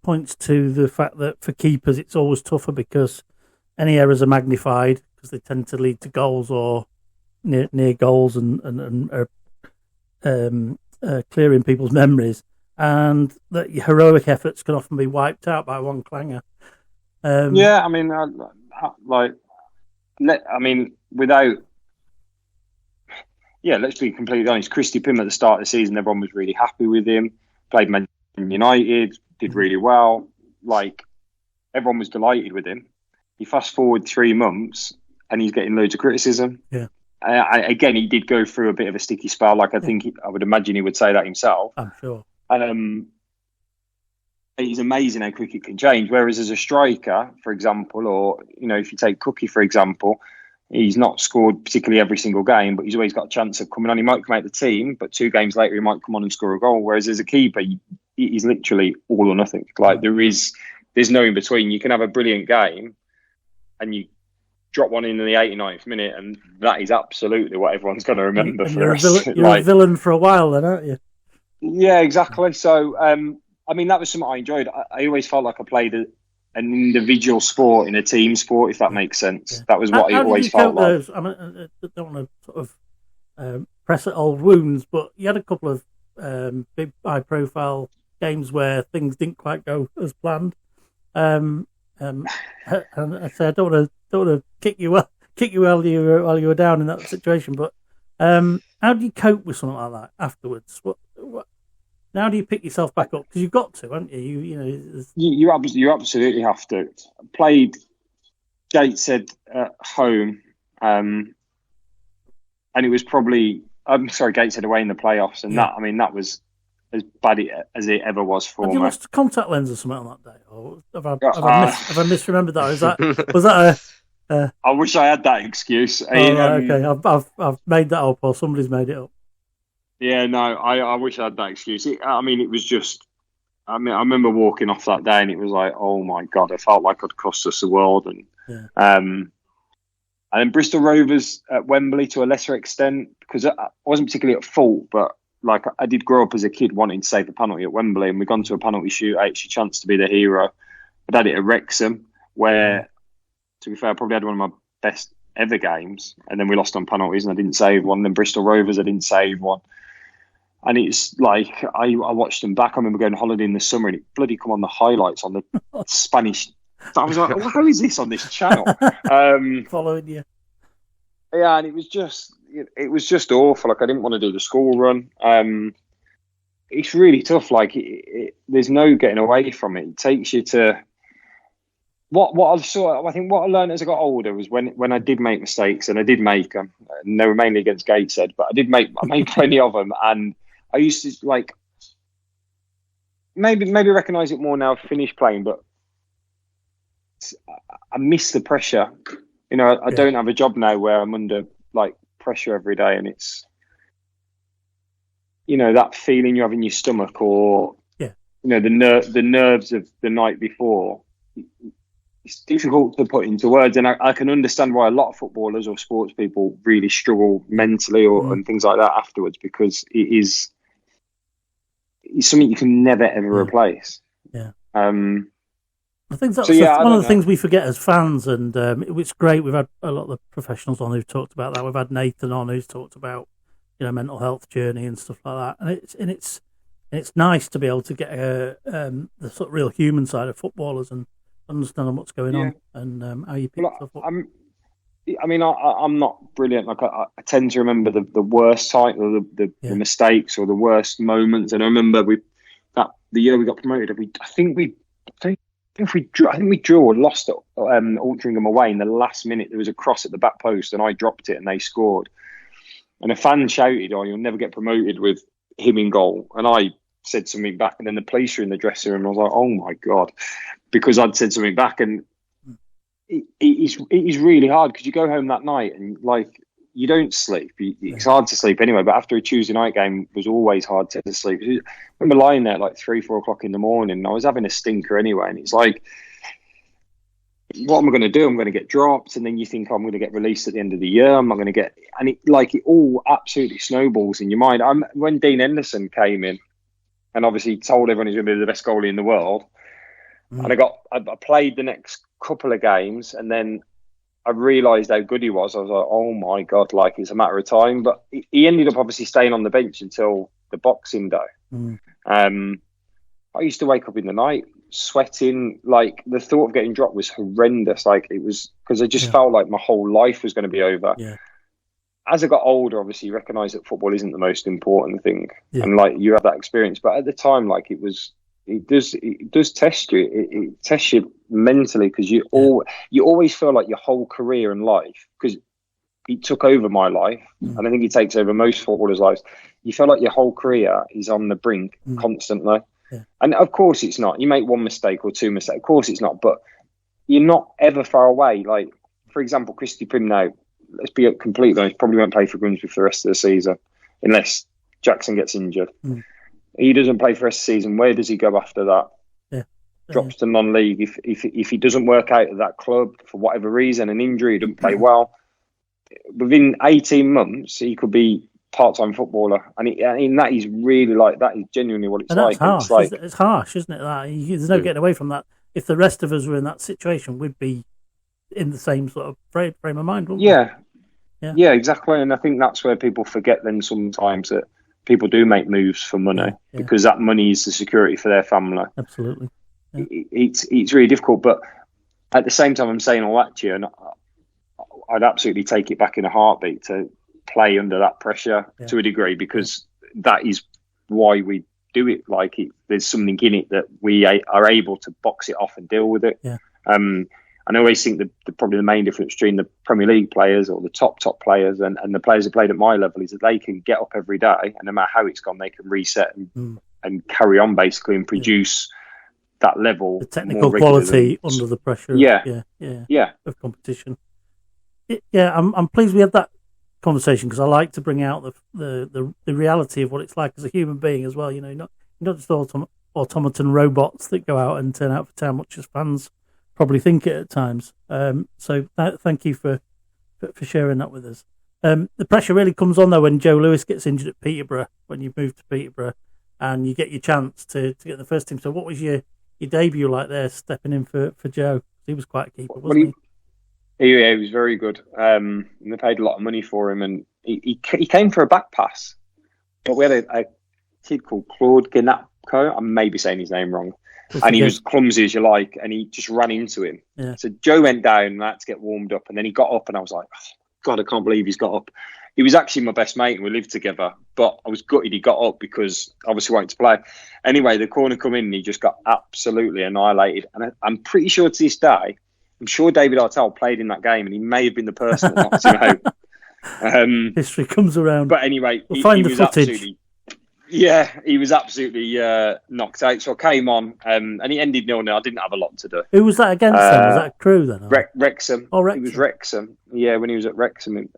points to the fact that for keepers it's always tougher because any errors are magnified because they tend to lead to goals or near goals and clearing people's memories, and that your heroic efforts can often be wiped out by one clanger. Yeah, I mean, without. Yeah, let's be completely honest. Christy Pym at the start of the season, everyone was really happy with him. Played Man United, did really well. Like, everyone was delighted with him. You fast forward 3 months, and he's getting loads of criticism. Yeah. Again, he did go through a bit of a sticky spell. Like, I would imagine he would say that himself. I'm sure. And it's amazing how quick it can change. Whereas as a striker, for example, or if you take Cookie for example, he's not scored particularly every single game, but he's always got a chance of coming on. He might come out the team, but 2 games later he might come on and score a goal. Whereas as a keeper, he's literally all or nothing. Like there's no in between. You can have a brilliant game, and you drop one in the 89th minute, and that is absolutely what everyone's going to remember for the rest. You're a villain for a while, then, aren't you? Yeah, exactly. So, that was something I enjoyed. I always felt like I played an individual sport in a team sport, if that makes sense. Yeah. That was what I always felt like. Those? I don't want to sort of press at old wounds, but you had a couple of big high-profile games where things didn't quite go as planned. And I say I don't want to kick you while you were down in that situation. But how do you cope with something like that afterwards? What how do you pick yourself back up? Because you've got to, haven't you? You absolutely have to. Played Gateshead at home, and it was probably Gateshead away in the playoffs, and that was as bad as it ever was for me. Have you lost a contact lens or something on that day, or have I misremembered that? Was that a? I wish I had that excuse. Okay, I've made that up, or somebody's made it up. Yeah, no, I wish I had that excuse. It was just. I remember walking off that day, and it was like, oh my God, I felt like I'd cost us the world, and then Bristol Rovers at Wembley to a lesser extent, because I wasn't particularly at fault, but like I did grow up as a kid wanting to save a penalty at Wembley, and we'd gone to a penalty shoot. I actually chanced to be the hero. I'd had it at Wrexham, where, to be fair, I probably had one of my best ever games, and then we lost on penalties, and I didn't save one. Then Bristol Rovers, I didn't save one. And it's like, I watched them back. I remember going on holiday in the summer, and it bloody come on the highlights on the Spanish. I was like, how is this on this channel? Following you. Yeah, and it was just awful. Like, I didn't want to do the school run. It's really tough. Like, there's no getting away from it. It takes you to I think what I learned as I got older was when I did make mistakes, and I did make them, and they were mainly against Gateshead, but I made plenty of them, and I used to like maybe recognise it more now. I've finished playing, but I miss the pressure. I don't have a job now where I'm under like pressure every day, and it's that feeling you have in your stomach, or the nerves of the night before. It's difficult to put into words, and I can understand why a lot of footballers or sports people really struggle mentally and things like that afterwards, because it's something you can never ever replace. Yeah. I think that's one of the things we forget as fans, and it's great. We've had a lot of the professionals on who've talked about that. We've had Nathan on who's talked about mental health journey and stuff like that, and it's nice to be able to get the sort of real human side of footballers and understand what's going on and how you pick stuff up. I'm not brilliant. Like I tend to remember the worst side, or the mistakes, or the worst moments. And I remember the year we got promoted, I think we drew or lost at Altrincham away in the last minute. There was a cross at the back post, and I dropped it, and they scored. And a fan shouted, "Oh, you'll never get promoted with him in goal." And I said something back, and then the police were in the dressing room, and I was like, "Oh my God," because I'd said something back, and it is really hard, because you go home that night and like you don't sleep. It's hard to sleep anyway, but after a Tuesday night game, it was always hard to sleep. I remember lying there at like 3-4 o'clock in the morning, and I was having a stinker anyway, and it's like, what am I going to do? I'm going to get dropped, and then you think I'm going to get released at the end of the year. I'm not going to get, and it all absolutely snowballs in your mind. When Dean Henderson came in, and obviously told everyone he's going to be the best goalie in the world, and I played the next couple of games, and then I realised how good he was. I was like, oh my God, like it's a matter of time. But he ended up obviously staying on the bench until the Boxing Day. I used to wake up in the night sweating. Like the thought of getting dropped was horrendous. Like it was because I just felt like my whole life was going to be over. Yeah. As I got older, obviously you recognise that football isn't the most important thing. And like you have that experience. But at the time, like it does test you. It tests you mentally because you always feel like your whole career and life, because it took over my life, and I think it takes over most footballers' lives. You feel like your whole career is on the brink constantly. Yeah. And of course it's not. You make one mistake or two mistakes. Of course it's not. But you're not ever far away. Like, for example, Christy Prim now, let's be completely honest, probably won't play for Grimsby for the rest of the season unless Jackson gets injured. He doesn't play for the rest of the season. Where does he go after that? Drops to non-league. If he doesn't work out at that club for whatever reason, an injury, he doesn't play well, within 18 months he could be part-time footballer, and that is really like, that is genuinely what it's like. Harsh. It's harsh, isn't it? There's no getting away from that. If the rest of us were in that situation, we'd be in the same sort of frame of mind, wouldn't we? Yeah, exactly. And I think that's where people forget then sometimes that people do make moves for money because that money is the security for their family. Absolutely. Yeah. It's really difficult, but at the same time I'm saying all that to you, and I'd absolutely take it back in a heartbeat to play under that pressure to a degree, because that is why we do it. Like there's something in it that we are able to box it off and deal with it. And I always think that probably the main difference between the Premier League players or the top players and the players who played at my level is that they can get up every day, and no matter how it's gone, they can reset and carry on basically and produce that level, the technical quality under the pressure of competition. I'm pleased we had that conversation, because I like to bring out the reality of what it's like as a human being as well. You know, not just automaton robots that go out and turn out for town, much as fans probably think it at times. So thank you for sharing that with us. The pressure really comes on though when Joe Lewis gets injured at Peterborough, when you move to Peterborough and you get your chance to get the first team. So what was your debut like there, stepping in for Joe? He was quite a keeper, wasn't he? Yeah, he was very good. And they paid a lot of money for him, and he came for a back pass. But we had a kid called Claude Ginapco. I may be saying his name wrong. And he was clumsy as you like, and he just ran into him. Yeah. So Joe went down and I had to get warmed up, and then he got up, and I was like, oh, God, I can't believe he's got up. He was actually my best mate and we lived together, but I was gutted he got up because obviously wanted to play. Anyway, the corner come in and he just got absolutely annihilated. And I'm pretty sure to this day, I'm sure David Artell played in that game and he may have been the person that knocked him out. History comes around. But anyway, we'll find the footage. He was absolutely knocked out. So I came on and he ended 0-0. I didn't have a lot to do. Who was that against then? Was that Crew then? Wrexham. Oh, Wrexham. It was Wrexham. Yeah, when he was at Wrexham.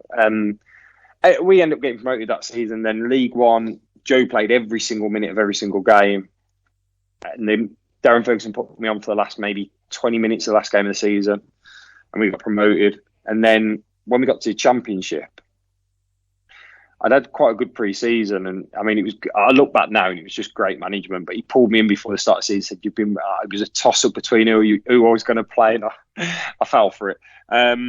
We ended up getting promoted that season. Then League One, Joe played every single minute of every single game. And then Darren Ferguson put me on for the last maybe 20 minutes of the last game of the season. And we got promoted. And then when we got to the Championship, I'd had quite a good pre-season, and I mean, I look back now, and it was just great management. But he pulled me in before the start of the season. Said, it was a toss-up between who I was going to play, and I fell for it. But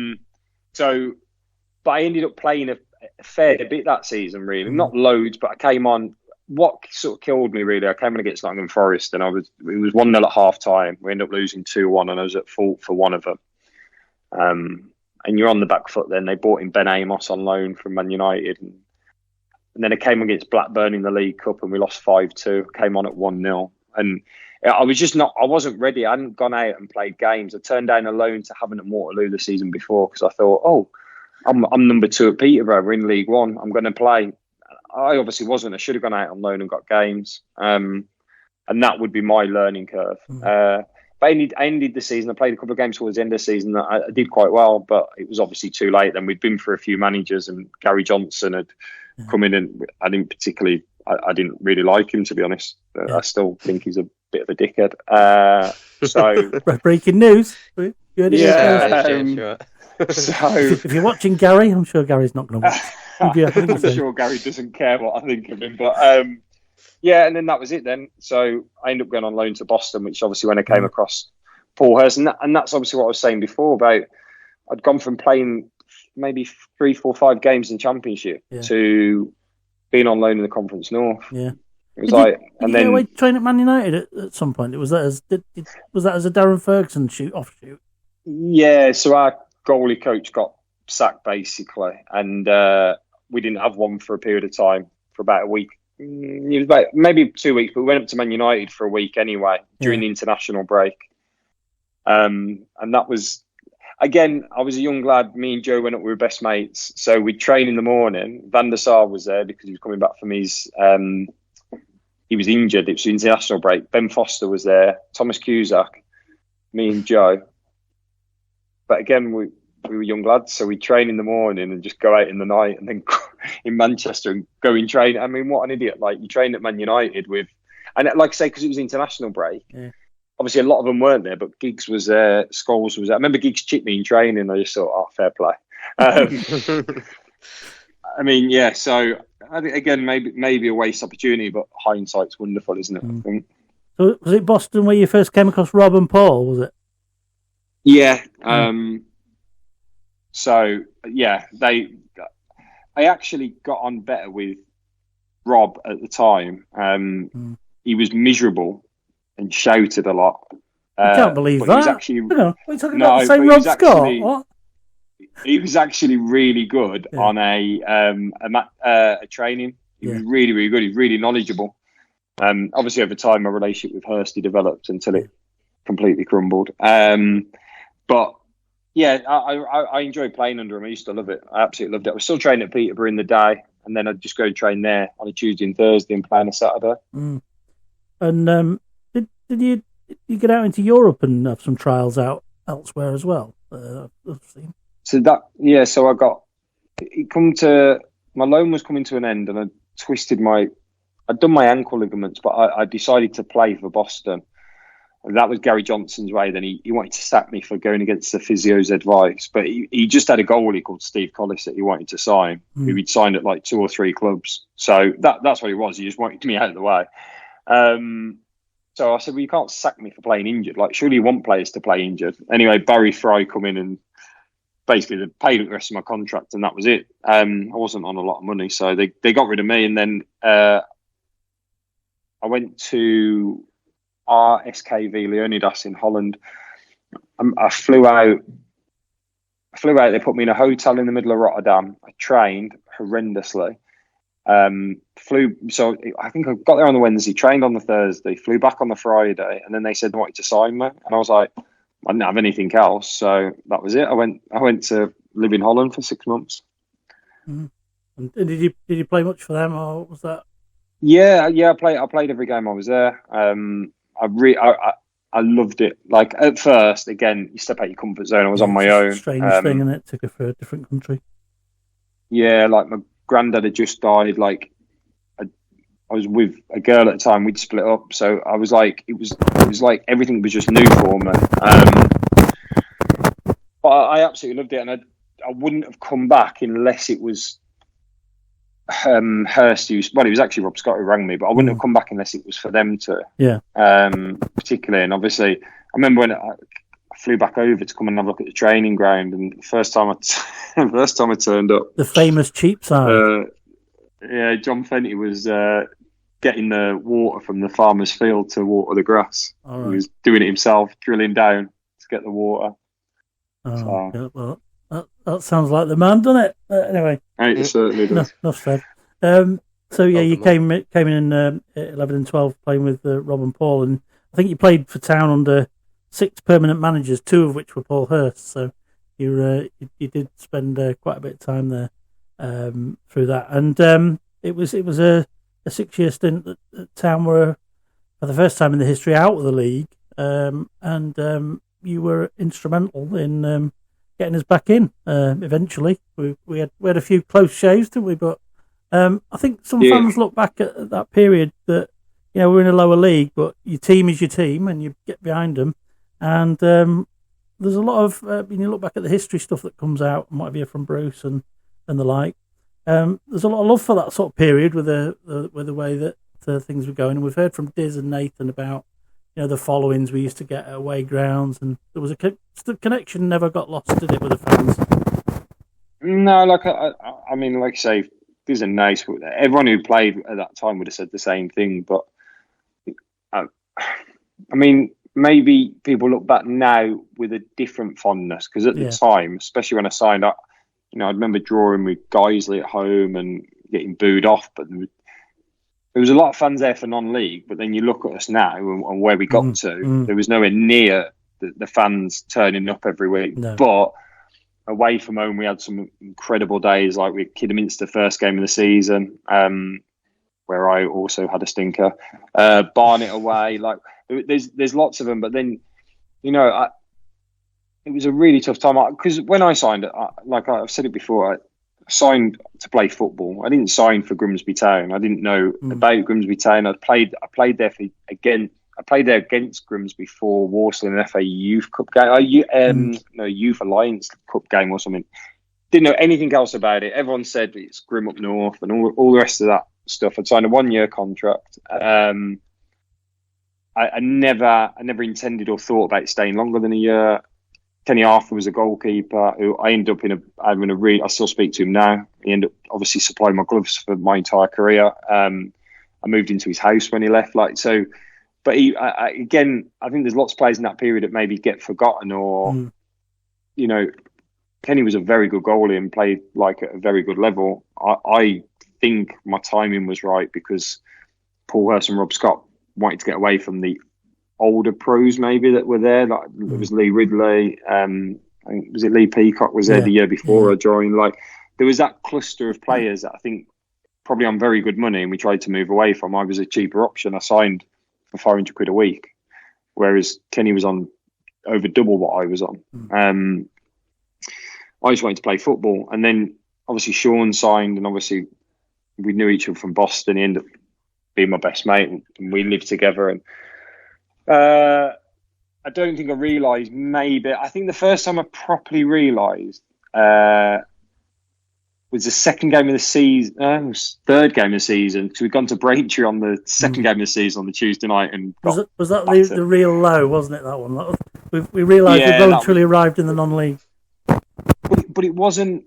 I ended up playing a fair bit that season, really, not loads, but I came on. What sort of killed me, really, I came on against Nottingham Forest, and it was 1-0 at half time. We ended up losing 2-1, and I was at fault for one of them. And you're on the back foot. Then they brought in Ben Amos on loan from Man United. And then I came against Blackburn in the League Cup and we lost 5-2. Came on at 1-0. And I wasn't ready. I hadn't gone out and played games. I turned down a loan to Havant and Waterloo the season before because I thought, I'm number 2 at Peterborough. We're in League One. I'm going to play. I obviously wasn't. I should have gone out on loan and got games. And that would be my learning curve. But I ended the season. I played a couple of games towards the end of the season. I did quite well, but it was obviously too late. Then we'd been for a few managers and Gary Johnson had come in, and I didn't really like him, to be honest. I still think he's a bit of a dickhead. So breaking news. You heard it sure. So if you're watching Gary, I'm sure Gary's not going to watch. I'm sure Gary doesn't care what I think of him, but and then that was it then. So I ended up going on loan to Boston, which obviously when I came across Paul Hurst, and that's obviously what I was saying before about I'd gone from playing maybe 3, 4, 5 games in Championship to being on loan in the Conference North. Yeah. It was Did you go away to train at Man United at some point? Was that as a Darren Ferguson offshoot? Yeah, so our goalie coach got sacked basically, and we didn't have one for a period of time for about a week. It was about maybe 2 weeks, but we went up to Man United for a week anyway during the international break. And that was, again, I was a young lad. Me and Joe went up, we were best mates. So we'd train in the morning. Van der Sar was there because he was coming back from his, he was injured. It was the international break. Ben Foster was there, Thomas Cusack, me and Joe. But again, we were young lads, so we'd train in the morning and just go out in the night and then in Manchester and go and train. I mean, what an idiot. Like, you trained at Man United with, and like I say, because it was international break, obviously a lot of them weren't there, but Giggs was there, Scholes was there. I remember Giggs chipped me in training. I just thought, oh, fair play. I mean, yeah, so again, maybe a waste opportunity, but hindsight's wonderful, isn't it? I think. So was it Boston where you first came across Rob and Paul, was it? Yeah. So, yeah, I actually got on better with Rob at the time. He was miserable and shouted a lot. I can't believe that. He was actually, what are you talking about? The same Rob Scott? What? He was actually really good on a training. He was really, really good. He was really knowledgeable. Obviously, over time, my relationship with Hursty developed until it completely crumbled. But yeah, I enjoyed playing under him. I used to love it. I absolutely loved it. I was still training at Peterborough in the day, and then I'd just go train there on a Tuesday and Thursday and play on a Saturday. And did you get out into Europe and have some trials out elsewhere as well? So I got my loan was coming to an end, and I'd done my ankle ligaments, but I decided to play for Boston. And that was Gary Johnson's way. Then he wanted to sack me for going against the physio's advice. But he just had a goalie called Steve Collis that he wanted to sign, who he'd signed at like 2 or 3 clubs. So that's what it was. He just wanted me out of the way. So I said, well, you can't sack me for playing injured. Like, surely you want players to play injured. Anyway, Barry Fry come in and basically they paid the rest of my contract, and that was it. I wasn't on a lot of money, so they got rid of me. And then I went to RSKV Leonidas in Holland. I flew out. They put me in a hotel in the middle of Rotterdam. I trained horrendously. So I think I got there on the Wednesday, trained on the Thursday, flew back on the Friday, and then they said they wanted to sign me, and I was like, I didn't have anything else, so that was it. I went to live in Holland for 6 months. And did you play much for them, or was that? Yeah. I played every game I was there. I loved it. Like, at first, again, you step out your comfort zone. I was on my own. Strange thing, isn't it? Took it for a different country. Yeah, like my granddad had just died. Like, I was with a girl at the time. We'd split up, so I was like, it was like everything was just new for me. But I absolutely loved it, and I wouldn't have come back unless it was Hurst. He was actually Rob Scott who rang me, but I wouldn't have come back unless it was for them to. Yeah. Particularly, and obviously, I remember when I flew back over to come and have a look at the training ground, and the first time I turned up, the famous Cheapside. Yeah, John Fenty was getting the water from the farmer's field to water the grass. Right. He was doing it himself, drilling down to get the water. Yeah, well, that sounds like the man, doesn't it? Anyway, it certainly does. Enough said. So yeah, you came in 11 and 12 playing with Rob and Paul, and I think you played for Town under 6 permanent managers, 2 of which were Paul Hurst. So you did spend quite a bit of time there through that, and it was a 6-year stint that Town were for the first time in the history out of the league, and you were instrumental in getting us back in. Eventually, we had a few close shaves, didn't we? But I think some fans look back at that period that we're in a lower league, but your team is your team, and you get behind them. And there's a lot of when you look back at the history stuff that comes out, and what have you from Bruce and the like. There's a lot of love for that sort of period with the way that things were going, and we've heard from Diz and Nathan about the followings we used to get at away grounds, and there was the connection never got lost, did it, with the fans? No, like I mean, like I say, these are nice. Everyone who played at that time would have said the same thing, but I mean, maybe people look back now with a different fondness, because at the time, especially when I signed up, I remember drawing with Guiseley at home and getting booed off, but there was a lot of fans there for non-league. But then you look at us now and where we got to, there was nowhere near the fans turning up every week. No. But away from home, we had some incredible days, like with Kidderminster first game of the season, where I also had a stinker. Barnet away, like there's lots of them. But then, it was a really tough time, because when I signed, like I've said it before, I signed to play football. I didn't sign for Grimsby Town. I didn't know about Grimsby Town. I played there I played there against Grimsby for Walsall in an FA Youth Cup game, Youth Alliance Cup game or something. Didn't know anything else about it. Everyone said it's Grim up north and all the rest of that stuff. I'd signed a 1-year contract. I never intended or thought about staying longer than a year. Kenny Arthur was a goalkeeper who I ended up I still speak to him now. He ended up obviously supplying my gloves for my entire career. I moved into his house when he left. But I think there's lots of players in that period that maybe get forgotten, or, Kenny was a very good goalie and played like at a very good level. I think my timing was right, because Paul Hurst and Rob Scott wanted to get away from the older pros maybe that were there. Like there was Lee Ridley, I think, was it Lee Peacock was there the year before I joined. Like there was that cluster of players that I think probably on very good money, and we tried to move away from. I was a cheaper option. I signed for £500 a week, whereas Kenny was on over double what I was on. I just wanted to play football, and then obviously Sean signed, and obviously we knew each other from Boston. He ended up being my best mate, and we lived together. And I don't think I realised, I think the first time I properly realised was the second game of the season, it was third game of the season, because we'd gone to Braintree on the second game of the season on the Tuesday night. And was that the real low, wasn't it, that one? We realised we voluntarily arrived in the non-league. But it wasn't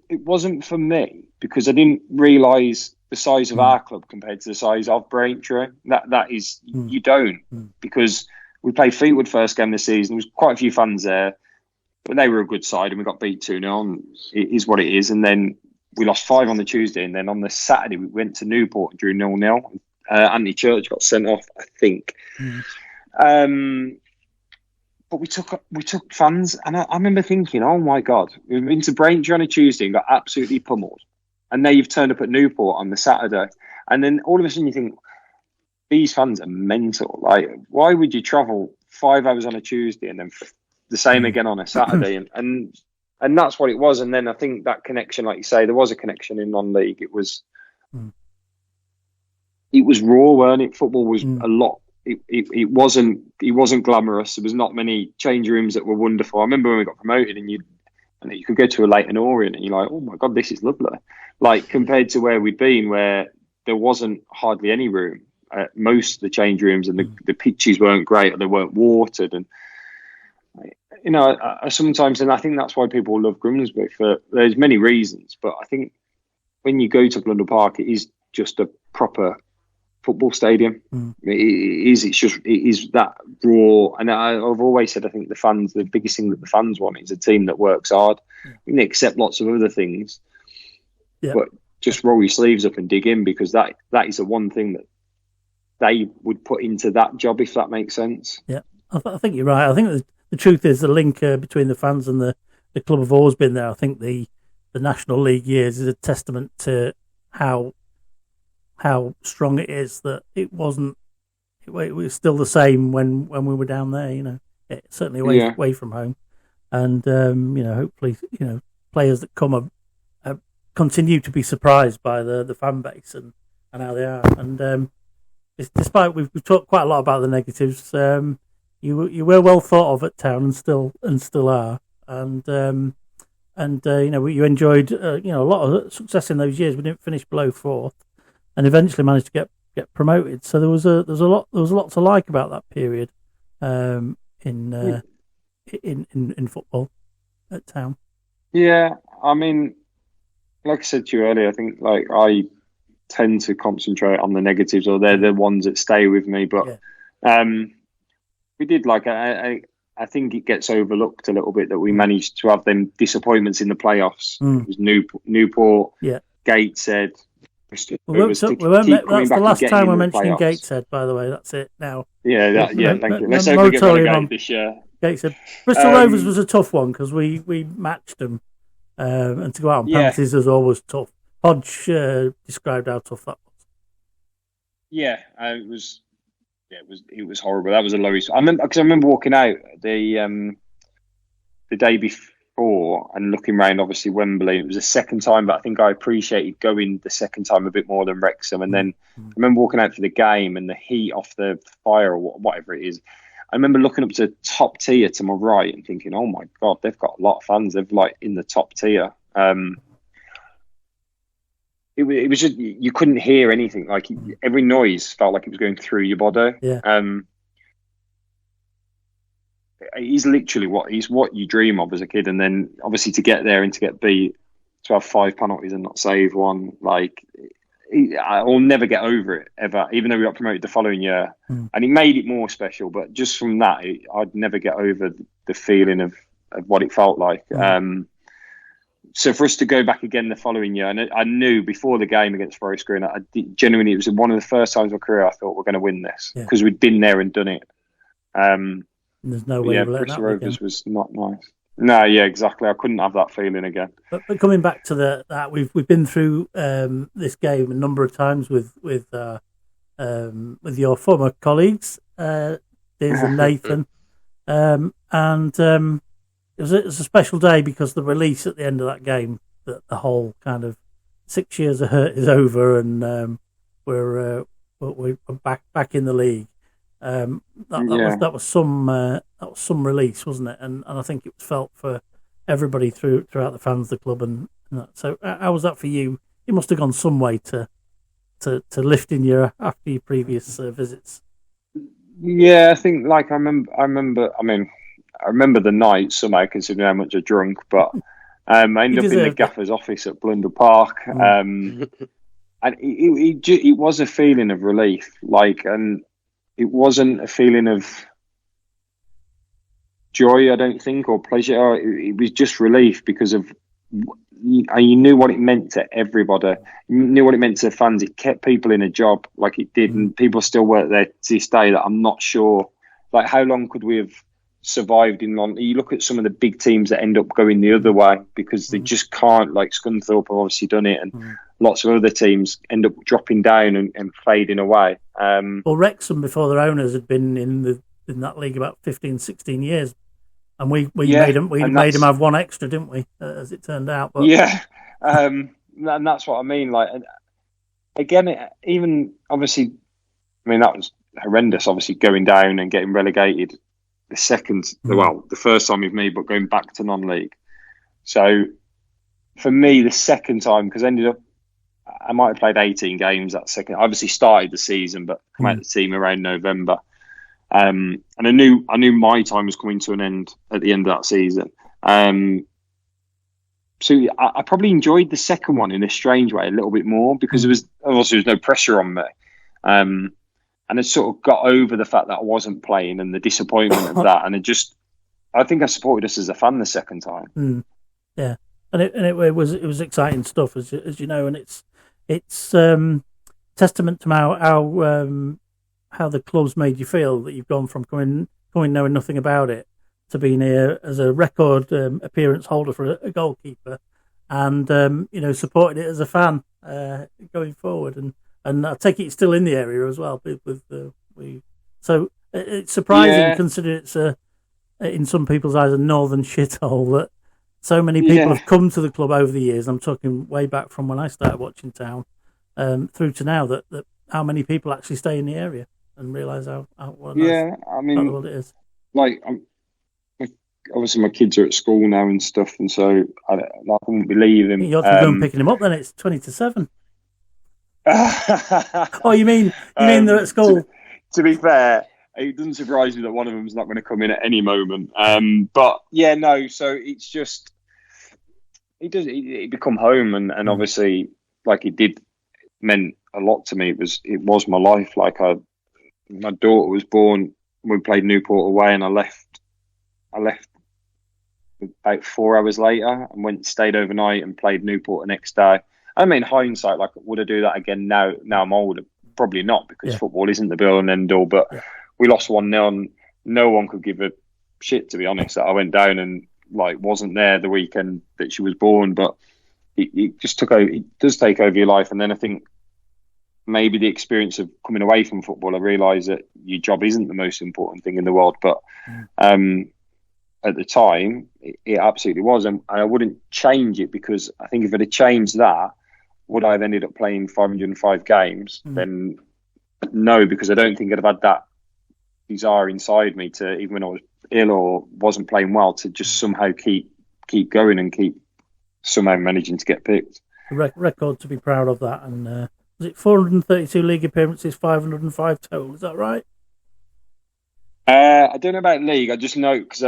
for me, because I didn't realise the size of our club compared to the size of Braintree. That is, you don't, because we played Fleetwood first game of the season. There was quite a few fans there, but they were a good side, and we got beat 2-0, and it is what it is. And then we lost 5 on the Tuesday, and then on the Saturday we went to Newport and drew 0-0. Anthony Church got sent off, I think. But we took fans, and I remember thinking, oh my God, we've been to Braintree on a Tuesday and got absolutely pummeled, and now you've turned up at Newport on the Saturday, and then all of a sudden you think, these fans are mental. Like, why would you travel 5 hours on a Tuesday and then the same again on a Saturday? And that's what it was. And then I think that connection, like you say, there was a connection in non-league. It was raw, weren't it? Football was a lot. It wasn't glamorous. There was not many change rooms that were wonderful. I remember when we got promoted, and you could go to a Leighton Orient and you're like, oh my God, this is lovely. Like, compared to where we'd been, where there wasn't hardly any room. Most of the change rooms, and the pitches weren't great, or they weren't watered. And I sometimes, and I think that's why people love Grimsby, for there's many reasons, but I think when you go to Blundell Park, it is just a proper football stadium. It is that raw. And I've always said, I think the biggest thing that the fans want is a team that works hard. They accept lots of other things, but just roll your sleeves up and dig in, because that is the one thing that they would put into that job, if that makes sense. Yeah, I think you're right. I think the truth is the link between the fans and the club have always been there. I think the National League years is a testament to how strong it is, that it was still the same when we were down there, certainly away from home. And, hopefully, players that come continue to be surprised by the fan base and how they are. And despite we've talked quite a lot about the negatives, you were well thought of at Town, and still are. And you enjoyed a lot of success in those years. We didn't finish below 4th, and eventually managed to get promoted. So there was a lot to like about that period. in football at Town. Yeah, I mean, like I said to you earlier, I think like I tend to concentrate on the negatives, or they're the ones that stay with me. But we did like I think it gets overlooked a little bit that we managed to have them disappointments in the playoffs. It was Newport, Gateshead. That's the last time we're mentioning Gateshead, by the way. That's it now. Yeah, thank you. Let's hope we get relegated this year. Gateshead. Bristol Rovers was a tough one because we matched them, and to go out on penalties is always tough. Hodge described how tough that was. Yeah, it was horrible. That was the lowest. I remember walking out the day before and looking around, obviously Wembley. It was the second time, but I think I appreciated going the second time a bit more than Wrexham. And then I remember walking out for the game and the heat off the fire or whatever it is. I remember looking up to top tier to my right and thinking, "Oh my God, they've got a lot of fans. They've like in the top tier." It was just, you couldn't hear anything. Like every noise felt like it was going through your body. Yeah. He's literally what you dream of as a kid, and then obviously to get there and to get beat, to have 5 penalties and not save one, like I will never get over it ever. Even though we got promoted the following year, and it made it more special. But just from that, I'd never get over the feeling of what it felt like. So for us to go back again the following year, and I knew before the game against Forest Green, genuinely it was one of the first times in my career I thought we're going to win this because we'd been there and done it. There's no way of letting Bristol that Rovers was not nice. No, yeah, exactly. I couldn't have that feeling again. But coming back to that, we've been through this game a number of times with your former colleagues, Diz and Nathan, and. It was a special day because the release at the end of that game, that the whole kind of 6 years of hurt is over, and we're back in the league. That was some release, wasn't it? And I think it was felt for everybody throughout the fans, the club, and that. So how was that for you? It must have gone some way to lifting you after your previous visits. Yeah, I think like I remember the night somehow, considering how much I drunk, but I ended up in the gaffer's office at Blundell Park, and it was a feeling of relief, and it wasn't a feeling of joy, I don't think, or pleasure. It was just relief because of you knew what it meant to everybody. You knew what it meant to the fans. It kept people in a job like it did, and people still work there to this day. That I'm not sure, like how long could we have survived in London? You look at some of the big teams that end up going the other way because they just can't, like Scunthorpe have obviously done it, and lots of other teams end up dropping down and fading away. Well, Wrexham, before their owners, had been in that league about 15, 16 years, and we made them have one extra, didn't we? As it turned out. But... Yeah, and that's what I mean. Like, again, even obviously, I mean that was horrendous. Obviously, going down and getting relegated. The first time with me, but going back to non-league. So for me, the second time, because I might have played 18 games that second. I obviously started the season, but come out the team around November. And I knew my time was coming to an end at the end of that season. So I probably enjoyed the second one in a strange way a little bit more because there was no pressure on me. And I sort of got over the fact that I wasn't playing and the disappointment of that. And I think I supported us as a fan the second time. Yeah, and it was exciting stuff, as you know, and it's testament to how the club's made you feel that you've gone from coming knowing nothing about it to being here as a record appearance holder for a goalkeeper, and supporting it as a fan going forward. And I take it it's still in the area as well. So it's surprising, considering it's in some people's eyes a northern shithole, that so many people have come to the club over the years. I'm talking way back from when I started watching Town through to now. That how many people actually stay in the area and realise how what a nice part of the world it is. Like, obviously my kids are at school now and stuff, and so I wouldn't be leaving. You ought to go and picking them up. Then it's 20-7. Oh, you mean they're at school? To be fair, it doesn't surprise me that one of them is not going to come in at any moment. But yeah, no. So it's just it become home, and obviously, like it did meant a lot to me. It was my life. Like my daughter was born. We played Newport away, and I left about 4 hours later and stayed overnight and played Newport the next day. I mean, in hindsight, like, would I do that again now? Now I'm older, probably not, because football isn't the be-all and end-all. But we lost 1-0, and no one could give a shit, to be honest. I went down and like wasn't there the weekend that she was born, but it just took over. It does take over your life, and then I think maybe the experience of coming away from football, I realised that your job isn't the most important thing in the world. But at the time, it absolutely was. And I wouldn't change it, because I think if it had changed that, would I have ended up playing 505 games? Then no, because I don't think I'd have had that desire inside me to, even when I was ill or wasn't playing well, to just somehow keep going and keep somehow managing to get picked. Record to be proud of that. And was it 432 league appearances, 505 total? Is that right? I don't know about league. I just know because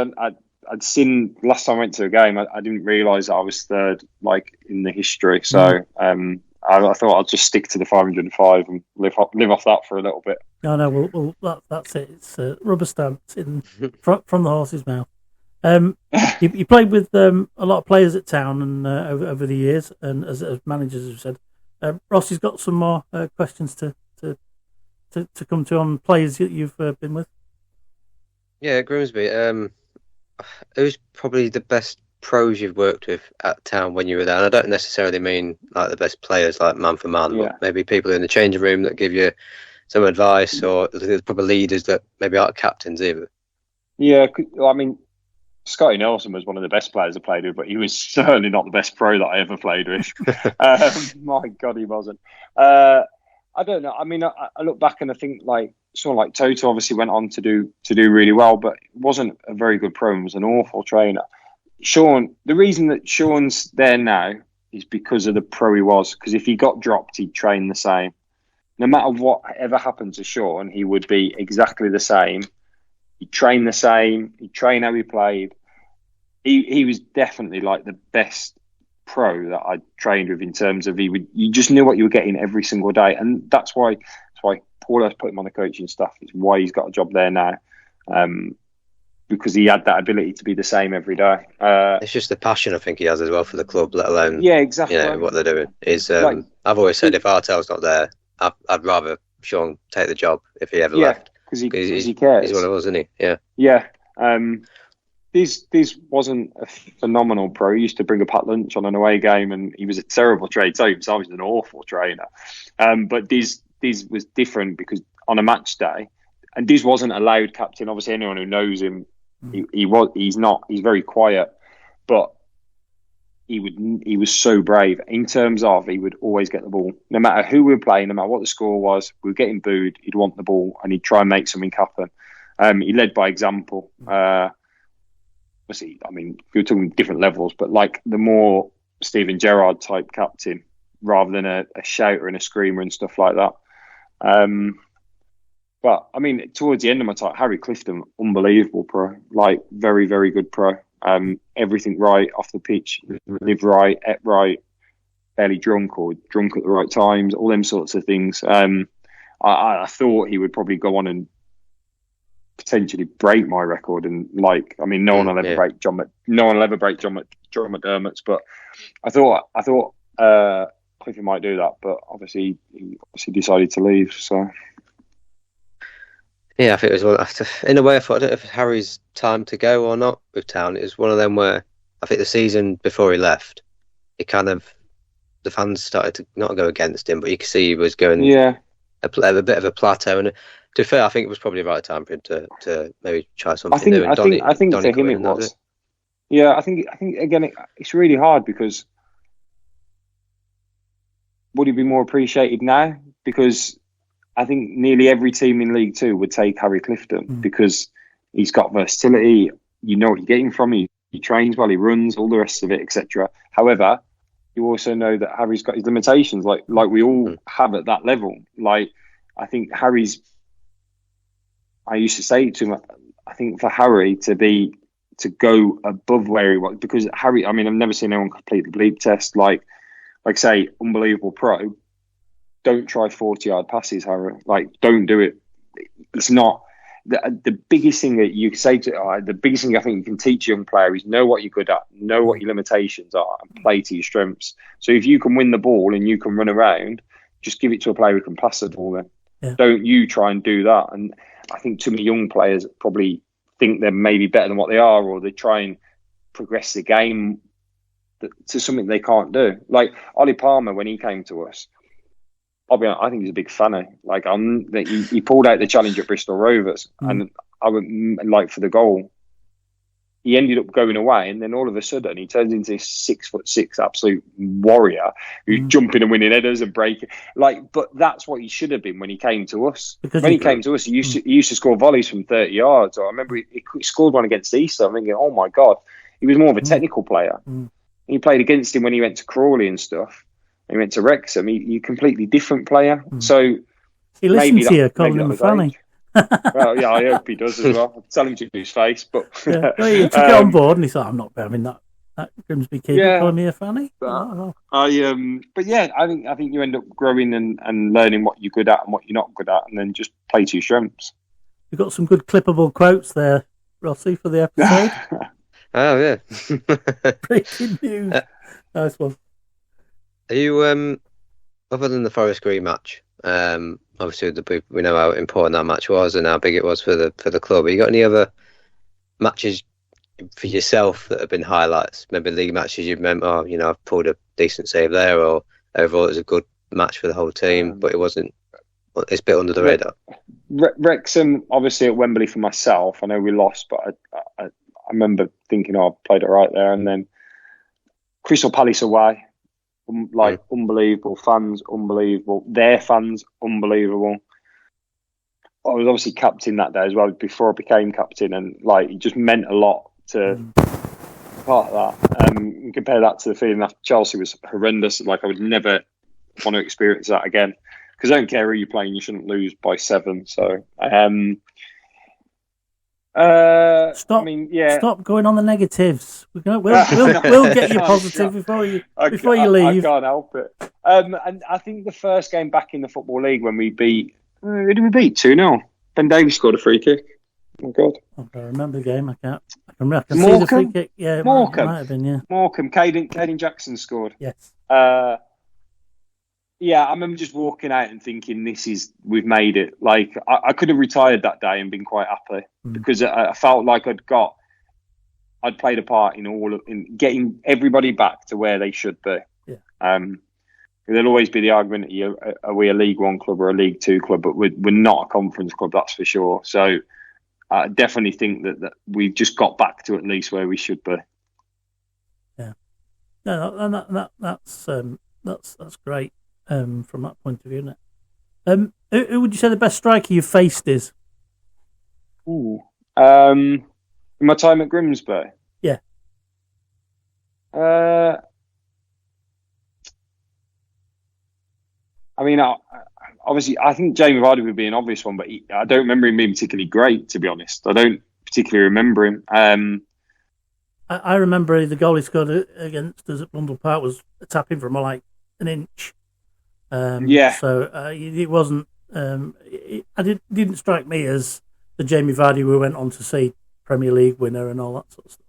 I'd seen last time I went to a game. I didn't realise I was third, like, in the history. So I thought I'd just stick to the 505 and live off that for a little bit. No, well, that's it. It's rubber stamped in from the horse's mouth. You played with a lot of players at Town and over the years, and as managers have said. Ross has got some more questions to come to on players that you've been with. Yeah, Grimsby. Who's probably the best pros you've worked with at Town when you were there? And I don't necessarily mean like the best players, like man for man, but maybe people in the changing room that give you some advice, or the proper leaders that maybe aren't captains either. Yeah, I mean, Scotty Nelson was one of the best players I played with, but he was certainly not the best pro that I ever played with. My God, he wasn't. I don't know. I mean, I look back and I think like someone like Toto obviously went on to do really well, but wasn't a very good pro and was an awful trainer. Sean, the reason that Sean's there now is because of the pro he was. Because if he got dropped, he'd train the same. No matter what ever happened to Sean, he would be exactly the same. He'd train the same. He'd train how he played. He was definitely like the best pro that I trained with in terms of you just knew what you were getting every single day, and that's why Paul has put him on the coaching staff. It's why he's got a job there now, because he had that ability to be the same every day. It's just the passion I think he has as well for the club, let alone exactly what they're doing. Is I've always said if Artel's not there, I'd rather Sean take the job if he ever left, because he cares. He's one of us, isn't he? Yeah. This wasn't a phenomenal pro. He used to bring a packed lunch on an away game, and he was a terrible trainer. So he was an awful trainer. But Diz was different because on a match day, and Diz wasn't a loud captain. Obviously, anyone who knows him, he's very quiet, but he was so brave in terms of he would always get the ball, no matter who we were playing, no matter what the score was. We were getting booed, he'd want the ball and he'd try and make something happen. He led by example. I mean, we were talking different levels, but like the more Steven Gerrard type captain rather than a shouter and a screamer and stuff like that. But I mean, towards the end of my time, Harry Clifton, unbelievable pro, like very, very good pro. Everything right off the pitch, live right, ate right, barely drunk or drunk at the right times, all them sorts of things. I thought he would probably go on and potentially break my record, and no one will ever break John McDermott's, but I thought Cliffy might do that, but obviously he decided to leave. So yeah, I think it was in a way. I thought, I don't know if it's Harry's time to go or not with Town. It was one of them where I think the season before he left, the fans started to not go against him, but you could see he was going a bit of a plateau. And to be fair, I think it was probably the right time for him to maybe try something new. I think for him it was. Yeah, I think again it's really hard because would he be more appreciated now? Because I think nearly every team in League Two would take Harry Clifton because he's got versatility. You know what you're getting from him. He trains well, he runs, all the rest of it, etc. However, you also know that Harry's got his limitations, like we all have at that level. Like I think Harry's. I used to say to him, I think for Harry to go above where he was, because Harry, I mean, I've never seen anyone complete the bleep test. Like say, unbelievable pro. Don't try 40-yard passes, Harry. Like, don't do it. It's not the biggest thing that you say to the biggest thing I think you can teach a young player is know what you're good at, know what your limitations are, and play to your strengths. So if you can win the ball and you can run around, just give it to a player who can pass the ball. Then don't you try and do that. And I think too many young players probably think they're maybe better than what they are, or they try and progress the game to something they can't do. Like Ollie Palmer, when he came to us, I'll be honest, I think he's a big fanny. Like he pulled out the challenge at Bristol Rovers, and I would like for the goal. He ended up going away, and then all of a sudden he turns into this 6'6" absolute warrior who's jumping and winning headers and breaking. Like, but that's what he should have been when he came to us. Because when he came to us, he used to score volleys from 30 yards. Or I remember he scored one against Easter. I'm thinking, oh my god, he was more of a technical player. He played against him when he went to Crawley and stuff. He went to Wrexham. He's a completely different player. So he listened to you, calling him funny. Well, yeah, I hope he does as well. I'll tell him to his face. But well, he took it on board and he thought, I'm not having that Grimsby keeper calling me a fanny. But yeah, I think you end up growing and learning what you're good at and what you're not good at, and then just play to your strengths. You've got some good clippable quotes there, Rossi, for the episode. Oh yeah, breaking news. Nice one. Are you other than the Forest Green match? Obviously, we know how important that match was and how big it was for the club. Have you got any other matches for yourself that have been highlights? Maybe league matches you remember, I've pulled a decent save there, or overall it was a good match for the whole team, but it's a bit under the radar. Wrexham, obviously at Wembley for myself. I know we lost, but I remember thinking, I played it right there. And then Crystal Palace away. Unbelievable fans, unbelievable. Their fans, unbelievable. I was obviously captain that day as well before I became captain, and it just meant a lot to part of that. Compare that to the feeling after Chelsea was horrendous. I would never want to experience that again, because I don't care who you're playing, you shouldn't lose by 7. So Stop going on the negatives. We'll get you positive before you leave. I can't help it. And I think the first game back in the Football League when we beat, who did we beat? 2-0. Ben Davies scored a free kick. Oh God! I remember the game. I can see the free kick. Yeah, Morecambe. Might have been. Yeah, Morecambe. Caden Jackson scored. Yes. Yeah, I remember just walking out and thinking, we've made it. I could have retired that day and been quite happy because I felt like I'd played a part in getting everybody back to where they should be. Yeah. There'll always be the argument, are we a League One club or a League Two club? But we're not a conference club, that's for sure. So I definitely think that we've just got back to at least where we should be. Yeah. No, that's great. From that point of view, isn't it? Who would you say the best striker you've faced is? In my time at Grimsby? Yeah. I mean, obviously, I think Jamie Vardy would be an obvious one, but I don't remember him being particularly great, to be honest. I don't particularly remember him. I remember the goal he scored against us at Blundell Park was a tap-in from an inch. So it wasn't. It didn't strike me as the Jamie Vardy we went on to see Premier League winner and all that sort of stuff.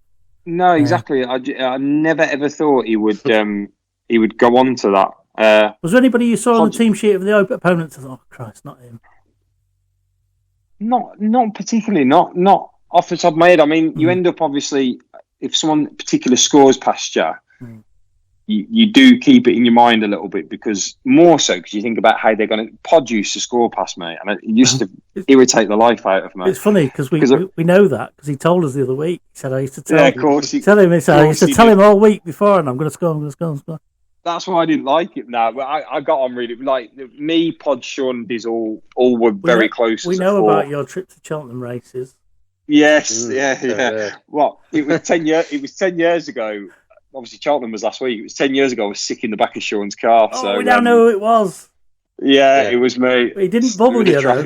No, exactly. I never ever thought he would go on to that. Was there anybody you saw on the team sheet of the opponent and thought, "Oh Christ, not him"? Not particularly. Not off the top of my head. I mean, you end up obviously if someone particular scores past you. You do keep it in your mind a little bit because you think about how they're going to. Pod used to score past me, and it used to irritate the life out of me. It's funny because we know that because he told us the other week. He said I used to tell him. I used to tell him all week before, and I'm going to score. That's why I didn't like it now. But I got on really me, Pod, Sean, Diz all were very close. We know about your trip to Cheltenham races. Yes, yeah. Well, it was 10 years. It was 10 years ago. Obviously, Cheltenham was last week. It was 10 years ago. I was sick in the back of Sean's car. We now know who it was. Yeah, it was me. But he didn't bubble you, though.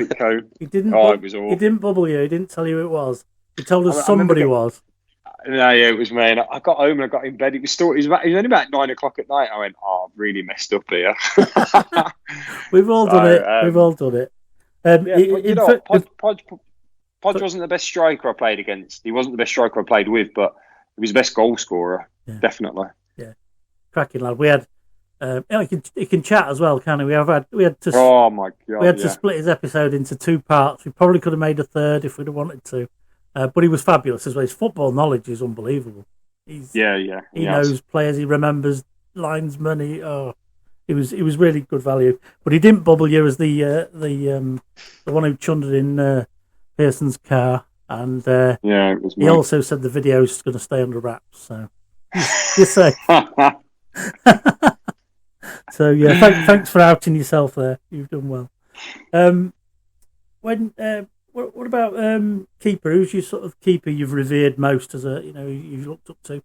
He didn't. It was awful. He didn't bubble you. He didn't tell you who it was. He told us somebody was. No, yeah, it was me. And I got home and I got in bed. It was only about 9 o'clock at night. I went, I've really messed up here. We've all done it. We've all done it. Podge wasn't the best striker I played against. He wasn't the best striker I played with, but he was the best goal scorer, definitely. Yeah, cracking lad. We had. He can chat as well, can he? We had to. Oh my god! We had to split his episode into 2 parts. We probably could have made a third if we'd have wanted to. But he was fabulous as well. His football knowledge is unbelievable. He knows players. He remembers linesmen. He was really good value. But he didn't bubble you as the one who chundered in Pearson's car. And it was he also said the video's going to stay under wraps. So you're safe. So yeah, thanks for outing yourself there. You've done well. What about keeper? Who's your sort of keeper you've revered most as you've looked up to?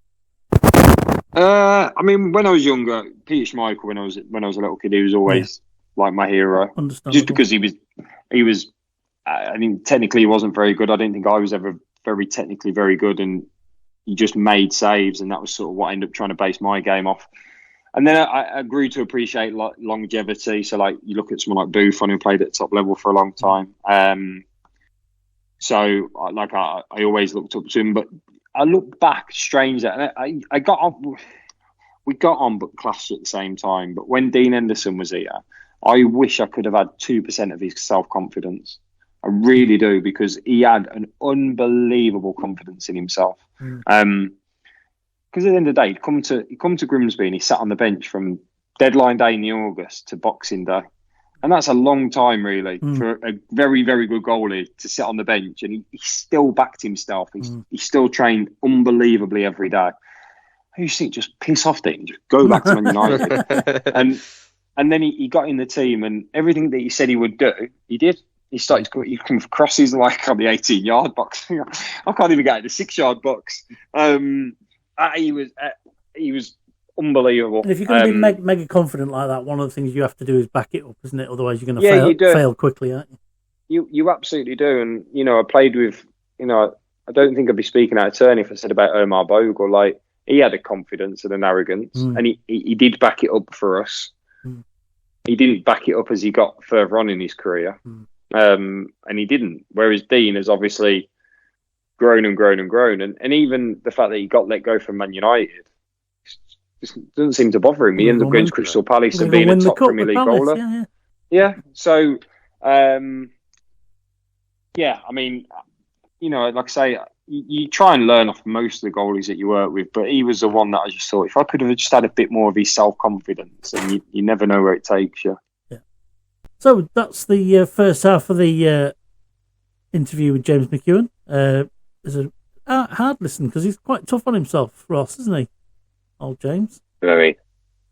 I mean, when I was younger, Peter Schmeichel. When I was a little kid, he was always like my hero. Just because he was. I mean, technically he wasn't very good. I didn't think I was ever very technically very good, and he just made saves, and that was sort of what I ended up trying to base my game off. And then I grew to appreciate longevity. So, like, you look at someone like Buffon, who played at the top level for a long time. So, like, I always looked up to him. But I look back, strange that I got on. We got on, but clashed at the same time. But when Dean Henderson was here, I wish I could have had 2% of his self-confidence. I really do, because he had an unbelievable confidence in himself. Because at the end of the day, he'd come to Grimsby and he sat on the bench from deadline day in August to Boxing Day. And that's a long time, really, for a very, very good goalie to sit on the bench. And he still backed himself. He still trained unbelievably every day. I used to think, just piss off, Dean, just go back to Man United. and then he got in the team, and everything that he said he would do, he did. He started to come for crosses like on the 18-yard box. I can't even get in the 6-yard box. He was unbelievable. And if you're going to be mega confident like that, one of the things you have to do is back it up, isn't it? Otherwise, you're going to fail quickly, aren't you? You absolutely do. And I played with. I don't think I'd be speaking out of turn if I said about Omar Bogle. Like, he had a confidence and an arrogance, and he did back it up for us. He didn't back it up as he got further on in his career, and he didn't. Whereas Dean has obviously grown and grown and grown, and even the fact that he got let go from Man United just doesn't seem to bother him. He ended up going to Crystal Palace and being a top Premier League bowler. Yeah. So, I mean, like I say, you try and learn off most of the goalies that you work with, but he was the one that I just thought, if I could have just had a bit more of his self-confidence, and you never know where it takes you. Yeah. So that's the first half of the interview with James McKeown. It's a hard listen because he's quite tough on himself, Ross, isn't he? Old James. Very,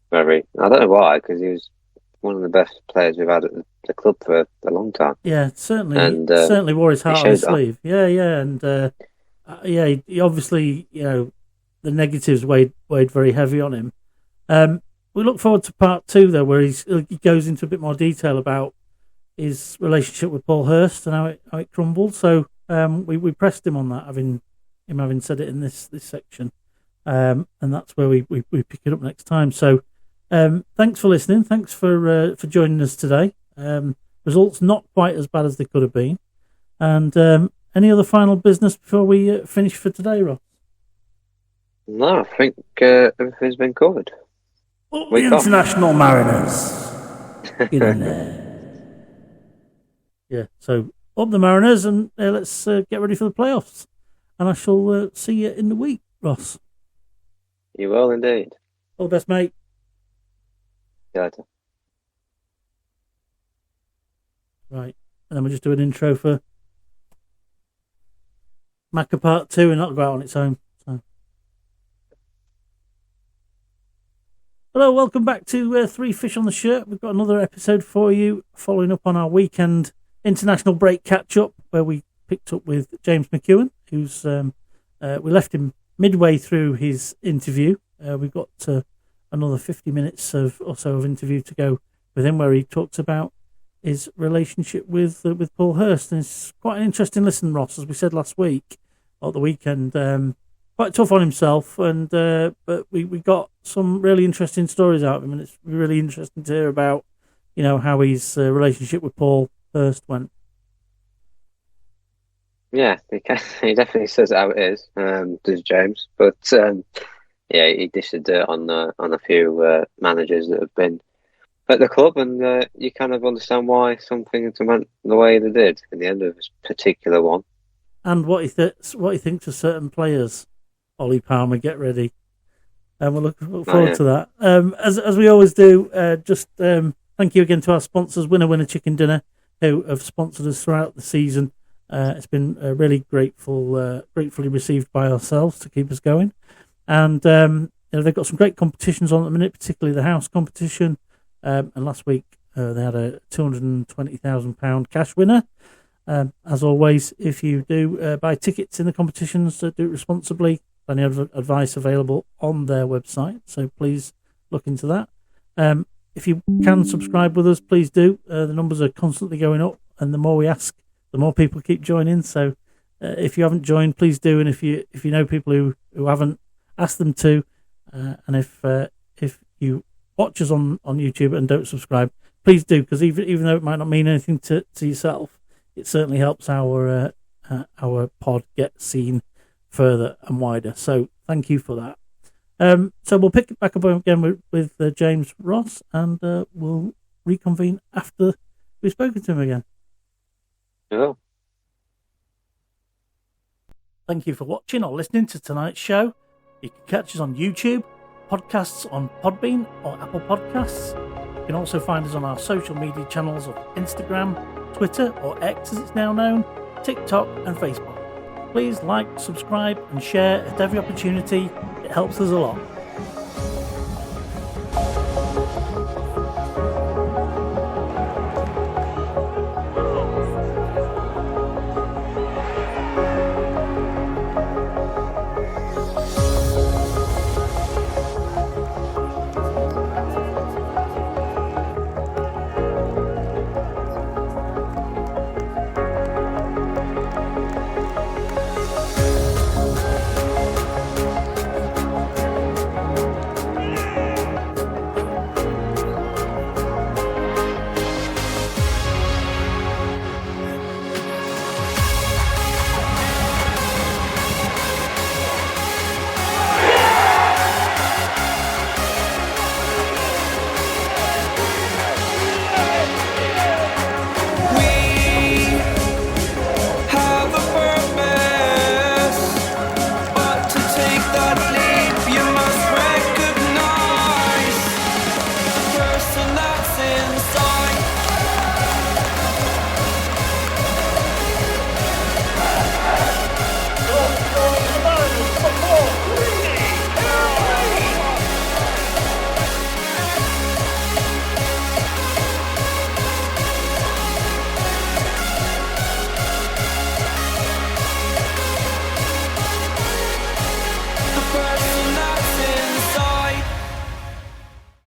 very. I don't know why, because he was one of the best players we've had at the club for a long time. Yeah, certainly. And certainly wore his heart on his sleeve. Yeah, and he obviously, the negatives weighed very heavy on him. We look forward to part 2 though, where he goes into a bit more detail about his relationship with Paul Hurst and how it crumbled. So we pressed him on that, having said it in this section, and that's where we pick it up next time. So thanks for listening. Thanks for joining us today. Results not quite as bad as they could have been. And any other final business before we finish for today, Ross? No, I think everything's been covered. Up the International Mariners. Get in there. Yeah, so up the Mariners, and let's get ready for the playoffs. And I shall see you in the week, Ross. You will indeed. All the best, mate. See you later. Right, and then we'll just do an intro for Macca Part 2 and not go out on its own. So. Hello, welcome back to 3 Fish on the Shirt. We've got another episode for you, following up on our weekend international break catch-up, where we picked up with James McKeown, who's we left him midway through his interview. We've got another 50 minutes or so of interview to go with him where he talks about his relationship with Paul Hurst. And it's quite an interesting listen, Ross, as we said last week, or the weekend. Quite tough on himself, and but we got some really interesting stories out of him, and it's really interesting to hear about, how his relationship with Paul Hurst went. Yeah, he definitely says it how it is, does James. But he dished the dirt on a few managers that have been at the club, and you kind of understand why some things went the way they did in the end of this particular one. And what he thinks of certain players. Ollie Palmer, get ready. And we'll look forward to that. As we always do, thank you again to our sponsors, Winner Chicken Dinner, who have sponsored us throughout the season. It's been really gratefully received by ourselves to keep us going. And they've got some great competitions on at the minute, particularly the house competition. And last week they had a £220,000 cash winner. As always, if you do buy tickets in the competitions, do it responsibly. Plenty of advice available on their website, so please look into that. If you can subscribe with us, please do. The numbers are constantly going up, and the more we ask, the more people keep joining. So if you haven't joined, please do. And if you know people who haven't, ask them to. And if you watch us on YouTube and don't subscribe, please do, because even though it might not mean anything to yourself, it certainly helps our pod get seen further and wider. So thank you for that. So we'll pick it back up again with James Ross, and we'll reconvene after we've spoken to him again. Yeah. Thank you for watching or listening to tonight's show. You can catch us on YouTube, podcasts on Podbean or Apple Podcasts. You can also find us on our social media channels of Instagram, Twitter, or X as it's now known, TikTok and Facebook. Please like, subscribe and share at every opportunity. It helps us a lot.